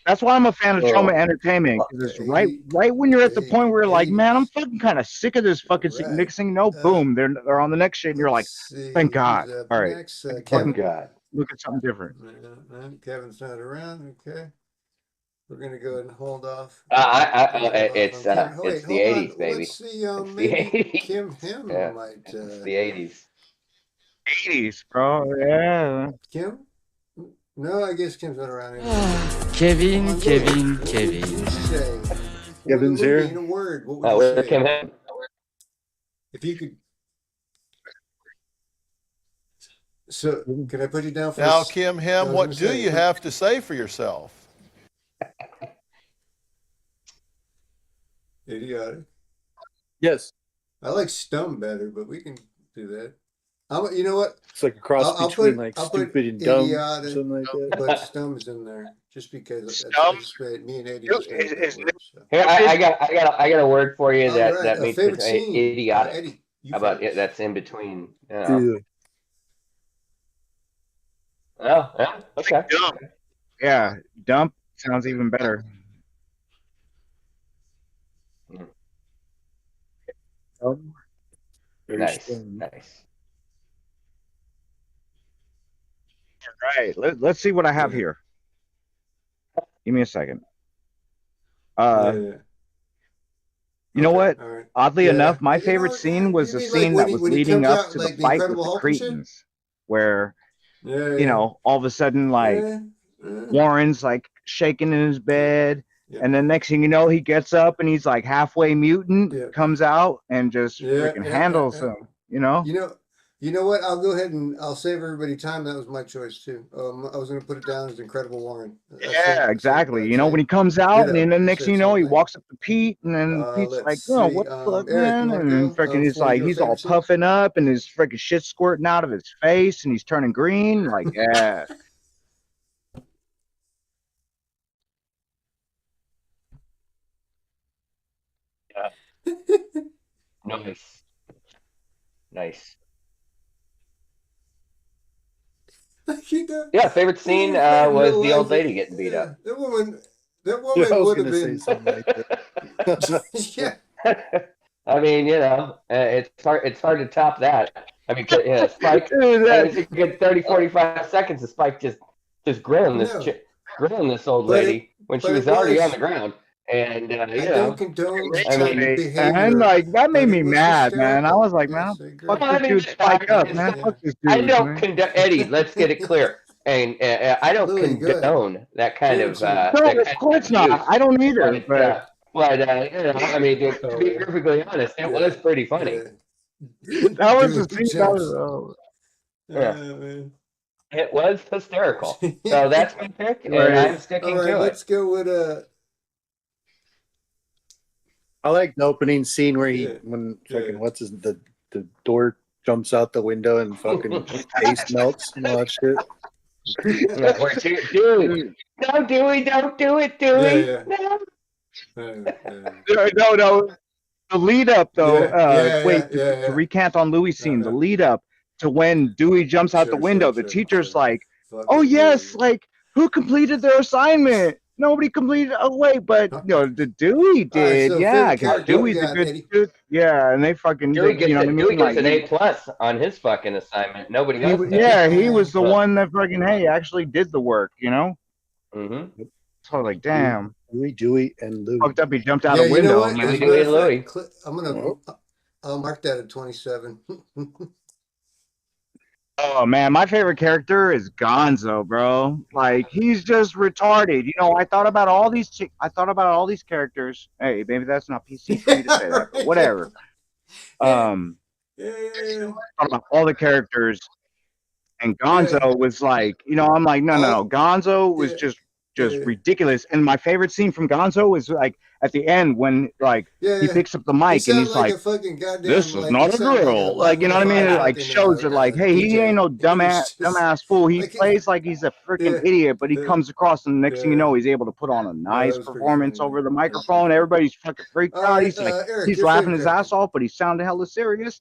that's why I'm a fan of trauma entertainment, because it's right when you're at the point where you're like, man, I'm fucking kind of sick of this fucking next thing you know, boom, they're on the next shit, and you're like, thank God. All right, Next, fucking Kevin. look at something different. Kevin's not around. Okay. We're gonna go ahead and hold off. It's the '80s, baby. Let's see. It's Maybe the 80s. Kim Hem Yeah, might. it's the '80s. 80s, bro. Yeah. Kim? No, I guess Kim's not around anymore. Kevin. Kevin's here. In a word, what would you say? Kim Hem. If you could. So, can I put you down for now, Kim Hem? What do you have to say for yourself? Idiotic. Yes. I like Stum better, but we can do that. You know what? It's like a cross between stupid and dumb, idiotic, something like that. But Stum's in there just because me and Eddie. Here, I got a word for you that means favorite scene. idiotic. Eddie, how about it? That's in between. You know. Yeah. Okay. Yeah, dump sounds even better. Nice. All right, let's see what I have here. Give me a second. You know what? Right. Oddly enough, my favorite scene was the scene that was leading up to the fight with the Cretans, where you know, all of a sudden, like Warren's like shaking in his bed, and then next thing you know, he gets up and he's like halfway mutant, comes out and just freaking handles him. You know. You know what? I'll go ahead and I'll save everybody time. That was my choice too. I was going to put it down as Incredible Warren. Exactly. You know, when he comes out, and then next thing you know, he walks up to Pete, and then Pete's like, "Oh, what the fuck, man?" And freaking, he's like, he's all puffing up, and his freaking shit squirting out of his face, and he's turning green. Like, yeah. Nice. Yeah, favorite scene was the old lady getting beat up. That woman would have been something like that. Yeah. I mean, you know, it's hard to top that. I mean, Spike, it's a good 30, 45 seconds of Spike just grilling this old lady when she was already on the ground. And I don't condone behavior. And like that made me mad, man. I was like, man, fuck this dude Spike up, man. Fuck this dude. I don't condone, Eddie. Let's get it clear. And I don't condone that kind of. No, of course not. I don't either. But you know, I mean, to be perfectly honest, it was pretty funny. That was the scene. That was, it was hysterical. So that's my pick, and I'm sticking to it. Let's go with I like the opening scene where when fucking the door jumps out the window and fucking face melts and all that shit. Dewey, no, Dewey, don't do it, Dewey. No. The lead up though. To recant on Louis' scene, the lead up to when Dewey jumps out the window, the teacher's like, "Oh yes, like who completed their assignment?" Nobody completed. Oh wait, but you know the Dewey did. Right, so Dewey's a good dude. Yeah, and they fucking Dewey gets, Dewey gets an A+ on his fucking assignment. Nobody else. He was the one that fucking actually did the work. You know. Mm-hmm. So I was like, damn. Dewey and Louie. Fucked up. He jumped out a window. Dewey and Louie. I'll mark that at 27. Oh man, my favorite character is Gonzo, bro. Like he's just retarded. You know, I thought about all these characters. Hey, maybe that's not PC for me to say that, but whatever. Thought about all the characters, And Gonzo was like, I'm like, no. Gonzo was just ridiculous. And my favorite scene from Gonzo was like at the end when he picks up the mic and he's like, a fucking goddamn, "This is not a drill." Like, you know what I mean? It like shows that like, hey, he ain't no dumbass fool. He plays like he's a freaking idiot, but he comes across, and the next thing you know, he's able to put on a nice performance over the microphone. Everybody's fucking freaked out. He's like, Eric, he's laughing his ass off, but he's sounding hella serious.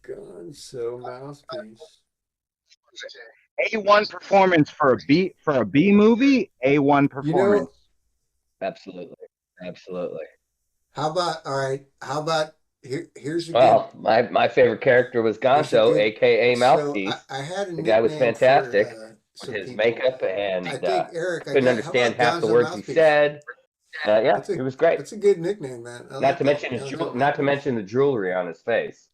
Gonzo mouthpiece. A1 performance for a B movie. A1 performance. Absolutely. How about here's my favorite character was Gonzo, aka Mouthpiece. I had the guy was fantastic with his makeup, and I think Eric couldn't understand half the words he said. It was great. That's a good nickname, man. Not to mention the jewelry on his face.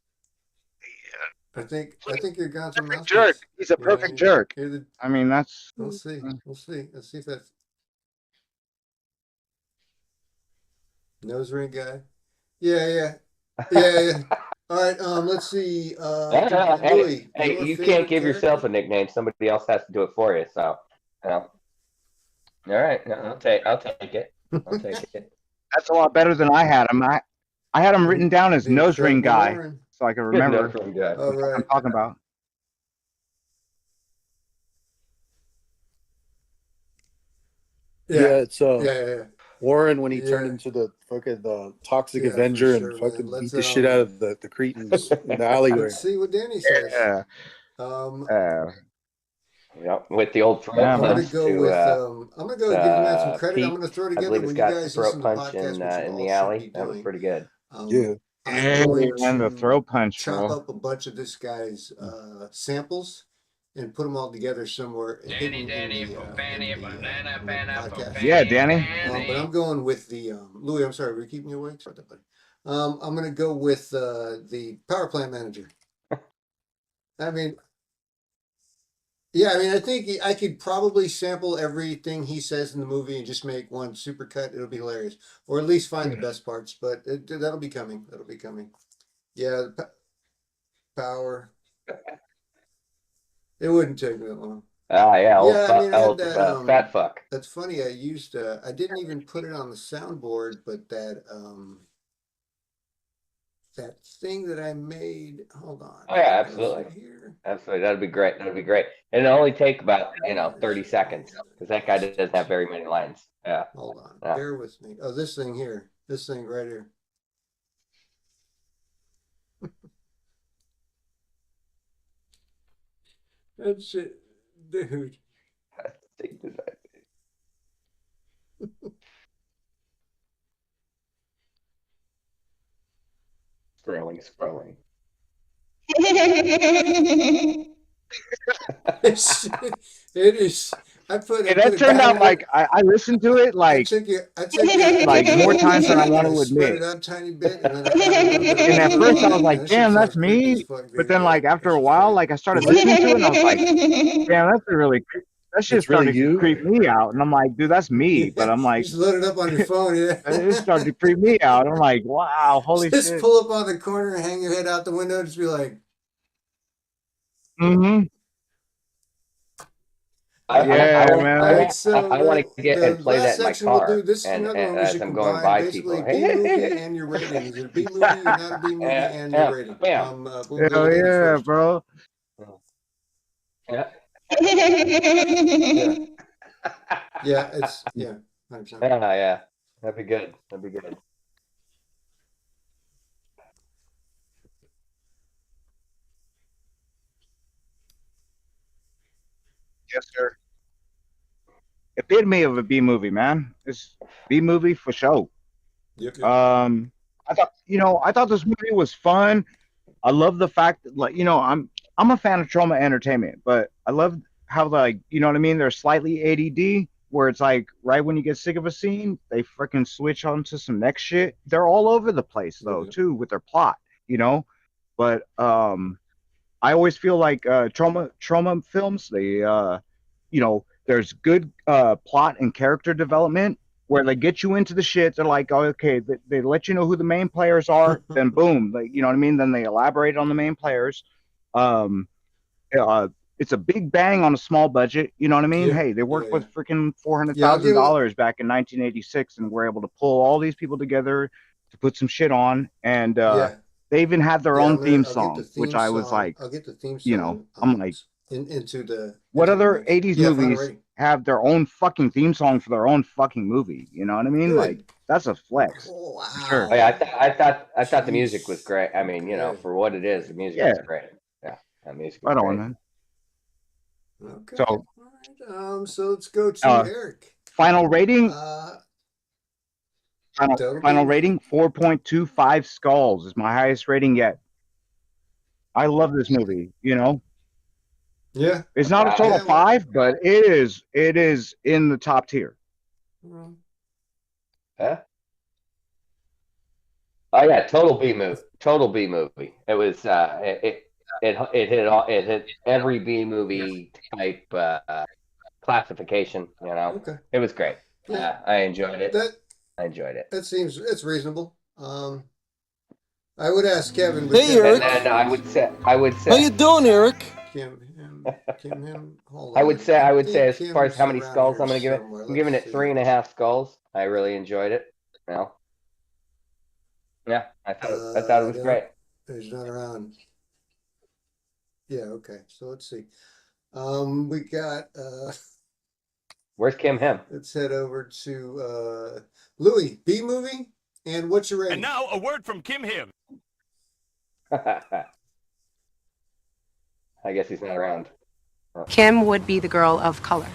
I think you're Gonzo mouthpiece. Jerk. He's a perfect jerk. I mean, that's. We'll see. Let's see if that's nose ring guy. Yeah. All right. Let's see. Louis, hey, you can't give yourself a nickname. Somebody else has to do it for you. So, all right. I'll take it. I'll take it. That's a lot better than I had him. I had him written down as nose ring guy, so I can remember what I'm talking about. Yeah. Warren when he turned into the fucking Toxic Avenger and fucking beat the shit out of the Cretans in the alleyway. Let's see what Danny says. With the old throat I'm punch gonna go give him some credit. I'm gonna throw together when you guys listen to the podcast in the alley. That was pretty good. And the throat punch. Chop up a bunch of this guy's samples and put them all together somewhere. Danny for Fanny, banana, podcast. Yeah, Danny. But I'm going with the Louis. I'm sorry, we're keeping you awake. Sorry, buddy. I'm going to go with the power plant manager. I mean, I think I could probably sample everything he says in the movie and just make one super cut. It'll be hilarious, or at least find the best parts. But that'll be coming. Yeah, power. It wouldn't take me that long. Fat fuck. That's funny. I used. I didn't even put it on the soundboard, but that thing that I made. Hold on. Oh yeah, absolutely. Absolutely, that'd be great. And it'll only take about 30 seconds because that guy doesn't have very many lines. Yeah. Hold on. Bear with me. Oh, this thing here. This thing right here. That's it, dude. Scrolling. It is. That turned out like I listened to it like more times than I want to admit. It up tiny bit, and at first I was like, "Damn, that's me." But then, like after a while, like I started listening to it, and I was like, "Damn, that shit started to creep me out." And I'm like, "Dude, that's me." But I'm like, just load it up on your phone, yeah. It started to creep me out. I'm like, "Wow, holy shit!" Just pull up on the corner, and hang your head out the window, just be like, "Mm-hmm." I want to get and play that in my car, and as I'm going by people. B movie and your rating. Is it a B movie or not a B movie and your rating? Hell yeah, bro. Yeah, it's 100%. Yeah, that'd be good. Yes, sir. Epitome of a B movie, man. It's B movie for sure. Yep. I thought this movie was fun. I love the fact that, like, I'm a fan of Trauma Entertainment, but I love how, like, you know what I mean? They're slightly ADD, where it's like right when you get sick of a scene, they freaking switch on to some next shit. They're all over the place though, too, with their plot, But I always feel like trauma films, they there's good plot and character development where they get you into the shit. They're like, oh, okay, they let you know who the main players are, then boom, like, you know what I mean? Then they elaborate on the main players. It's a big bang on a small budget. You know what I mean? Yeah, Hey, they worked with freaking Yeah, I'll give $400,000 back in 1986, and were able to pull all these people together to put some shit on. And they even had their own theme song, which I was like, I'll get the theme song. you know, I'm like, into the what other 80s final movies rating. have their own fucking theme song for their own fucking movie? You know what I mean? Good. Like, that's a flex. Oh, wow. For sure. Oh, yeah, I thought the music was great. I mean, you know, for what it is, the music is great. Yeah, that music is Right great. on, man. Okay. So, All right. So let's go to Eric. Final rating. Final rating, 4.25 skulls is my highest rating yet. I love this movie, you know. Yeah. It's not a total 5, but it is in the top tier. Huh? Oh yeah, total B movie. Total B movie. It was it hit every B movie type classification, you know. Okay. It was great. Yeah, I enjoyed it. I enjoyed it. It's reasonable. I would ask Kevin. Hey, Eric. And I would say How you doing, Eric? I would say as far as how many skulls I'm gonna give it, I'm giving it 3.5 skulls. I really enjoyed it. You know? Yeah, I thought it was great. He's not around. Yeah, okay. So let's see. We got Where's Kim Him? let's head over to Louis, B movie, and what's your rating? And now a word from Kim Him. I guess he's not around. Kim would be the girl of color.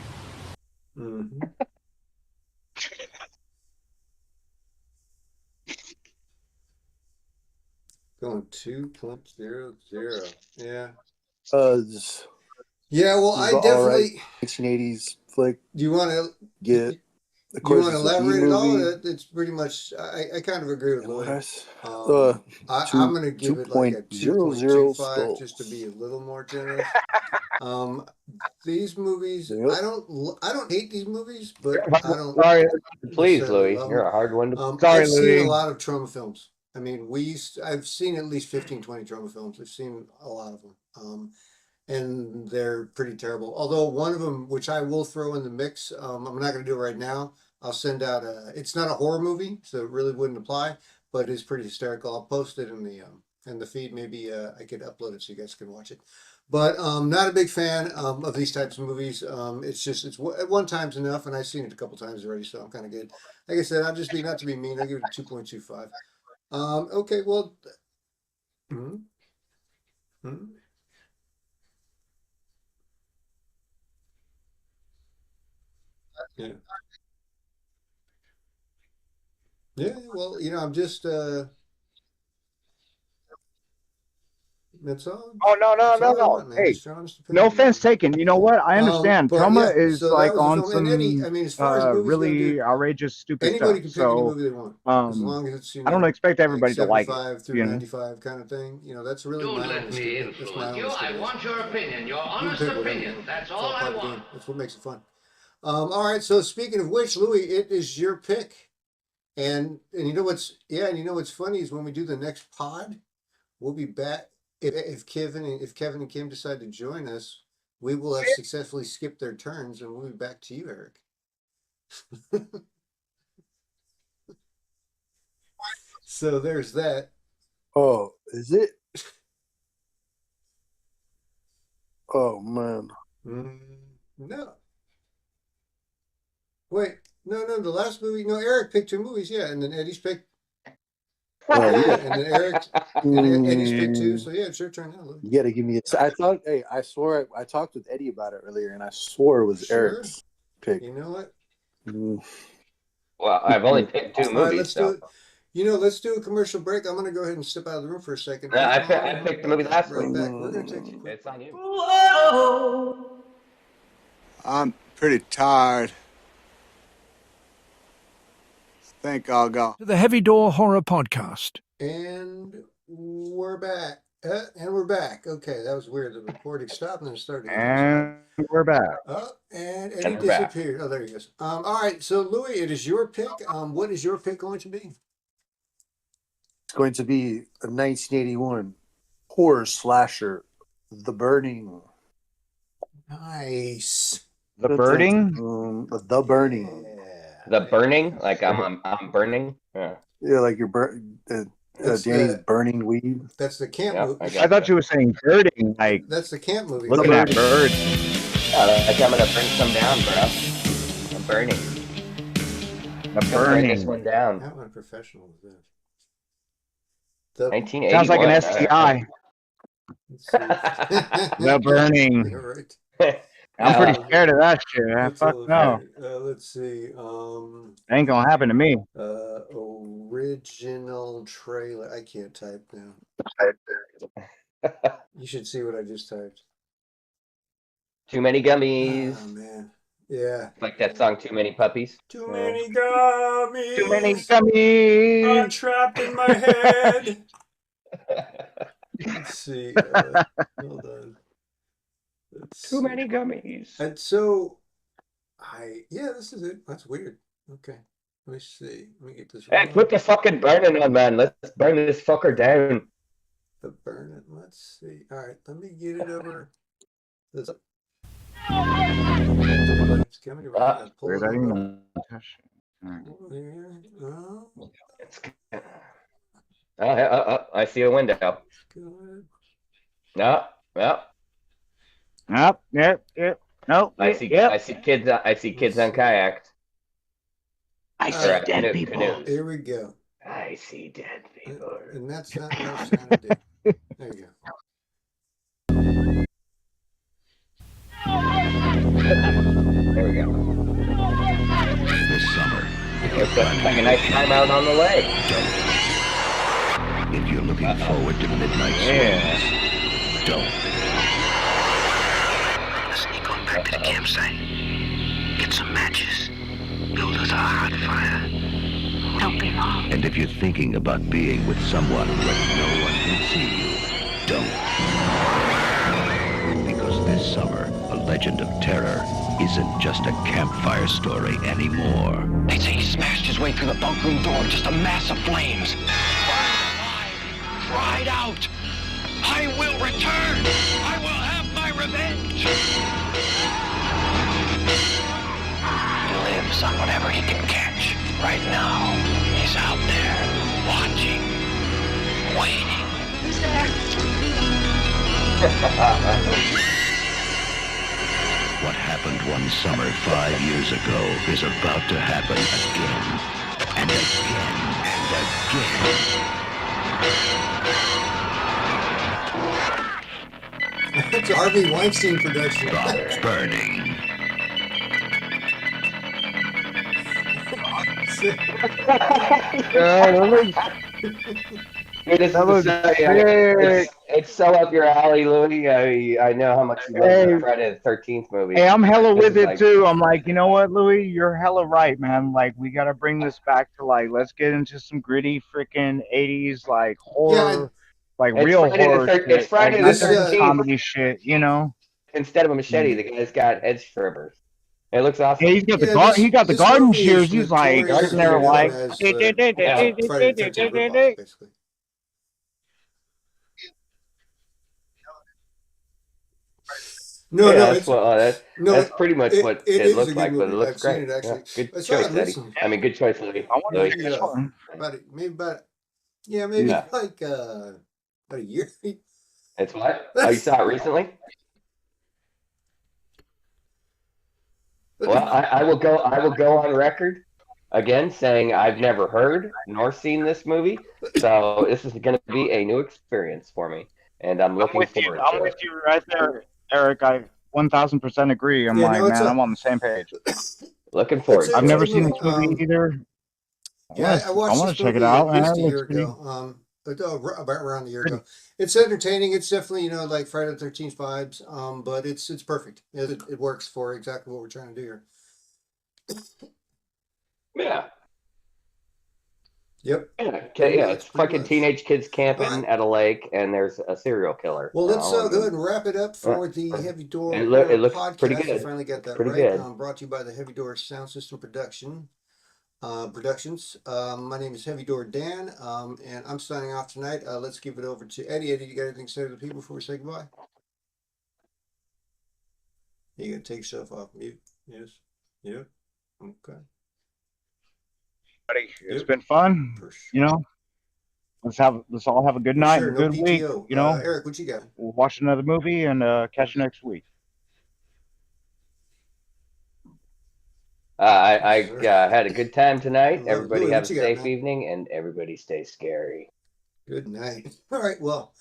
Mm-hmm. Going 2.00. Yeah. Yeah, well, I definitely 1980s flick. Do you want to get? Of course, you want to elaborate at all? It's pretty much. I kind of agree with Lloyd. I'm going to give it like a 2.25 just to be a little more generous. These movies, I don't hate these movies, but I don't. Sorry, please, Louis, you're a hard one to. Sorry, I've Louis. seen a lot of trauma films. I mean, I've seen at least 15, 20 trauma films. I've seen a lot of them. And they're pretty terrible. Although one of them, which I will throw in the mix, I'm not going to do it right now. I'll send out it's not a horror movie, so it really wouldn't apply, but it's pretty hysterical. I'll post it in the feed. Maybe I could upload it so you guys can watch it. But not a big fan of these types of movies. It's at one time's enough, and I've seen it a couple times already, so I'm kind of good. Like I said, I'll just be, not to be mean, I'll give it a 2.25. Okay, well, yeah. Yeah, well, I'm just that's all. Oh no. Hey, no offense taken. You know what? I understand. Trauma is like on some as far as really outrageous, stupid anybody can stuff. pick any movie they want, as long as it's I don't expect everybody to like 75 it. through 95 kind of thing. That's really Don't my let honest me opinion. That's my influence you. honest I opinion. want your opinion, your honest You can pick whatever you opinion. want. That's It's all part I of the want. game. That's what makes it fun. All right. So speaking of which, Louis, it is your pick, and you know what's funny is when we do the next pod, we'll be back. If Kevin and Kim decide to join us, we will have successfully skipped their turns, and we'll be back to you, Eric. So there's that. Oh, is it? Oh man. No. Wait, no. The last movie. No, Eric picked 2 movies. Yeah, and then Eddie's picked. Oh, yeah, and then Eddie's picked 2. So yeah, it's your turn now, Louis. You gotta give me I swore I talked with Eddie about it earlier, and I swore it was Eric's pick. You know what? Well, I've only picked 2 movies. Let's do it. Let's do a commercial break. I'm going to go ahead and step out of the room for a second. I picked the movie last week. Back. We're going to take you. It's on you. Whoa. I'm pretty tired. Think I'll go. To the Heavy Door Horror Podcast. And we're back. And we're back. Okay, that was weird. The recording stopped and then it started again. And we're back. And Eddie disappeared. Oh, there he goes. All right, so Louis, it is your pick. What is your pick going to be? It's going to be a 1981 horror slasher, The Burning. Nice. The Burning? The Burning. Yeah. The Burning? Like I'm burning? Yeah. Yeah, like you're Danny's burning weed. That's the camp movie. I thought you were saying birding, like that's the camp movie. Looking at birds. Yeah, like I'm gonna burn some down, bro. I'm burning. The Burning. This one down. How unprofessional is this? 1981. Sounds like an STI. The Burning. Right. I'm pretty scared of that shit. Fuck no. Let's see. Ain't gonna happen to me. Original trailer. I can't type now. You should see what I just typed. Too many gummies. Oh man. Yeah. Like that song, Too Many Puppies. Too many gummies. Too many gummies. I'm trapped in my head. Let's see. Hold on. Too many gummies. And so, this is it. That's weird. Okay. Let me see. Let me get this. Hey, put the fucking burning on, man. Let's burn this fucker down. The burning. Let's see. All right. Let me get it over. This. I see a window. No. Nope. Yep. Nope. I see kids on kayaks. I see dead people. Here we go. I see dead people. And that's not what I was trying to do. There you go. There we go. This summer, Looks like a nice time out on the lake. if you're looking forward to midnight swings, don't. Sneak on back to the campsite. Get some matches. Build us a hot fire. Don't be long. And if you're thinking about being with someone where no one can see you, don't. Because this summer, a legend of terror isn't just a campfire story anymore. They say he smashed his way through the bunk room door, just a mass of flames. Cried out, I will return! I will have my revenge! He lives on whatever he can catch. Right now, he's out there, watching, waiting. Who's there? What happened one summer 5 years ago is about to happen again, and again, and again. It's an Harvey Weinstein production. The Burning. It's so up your alley, Louis. I know how much you love the Friday the 13th movie. Hey, I'm hella with it too. I'm like, you know what, Louis? You're hella right, man. Like, we gotta bring this back to let's get into some gritty freaking 80s horror, real horror. It's Friday the 13th. Comedy shit, you know. Instead of a machete, the guy's got edge trimmers. It looks awesome. Yeah, he's got the garden shears. He's like, sitting there like. That's pretty much what it looks like, but it looks great. Good choice, Eddie. I mean, good choice, Louis. Maybe like about a year. It's what? Oh, you saw it recently? Well, I will go on record again saying I've never heard nor seen this movie, so this is going to be a new experience for me, and I'm looking forward to it. I'm with you right there, Eric. I 1000% agree. I'm I'm on the same page. Looking forward. I've never seen this movie either. I want to check it out. At least a year ago. About around a year ago. It's entertaining. It's definitely like Friday the 13th vibes. But it's perfect. It works for exactly what we're trying to do here. Yeah. Yep. Yeah, it's fucking teenage kids camping at a lake, and there's a serial killer. Well, let's go ahead and wrap it up for the Heavy Door it looks podcast. pretty good. I finally got that pretty right. Good. Brought to you by the Heavy Door Sound System Productions. My name is Heavy Door Dan, and I'm signing off tonight. Let's give it over to Eddie. Eddie, you got anything to say to the people before we say goodbye? You gotta take yourself off mute. Yes. Yep. Okay. It's been fun. You know, let's all have a good night and a good week. You know, Eric, what you got? We'll watch another movie and catch you next week. I had a good time tonight. Everybody have a safe evening, and everybody stay scary. Good night. All right. Well,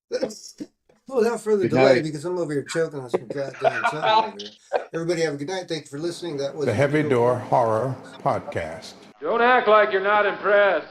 without further delay, because I'm over here choking on some goddamn time over here. Everybody have a good night. Thank you for listening. That was the Heavy Door Horror Podcast. Don't act like you're not impressed.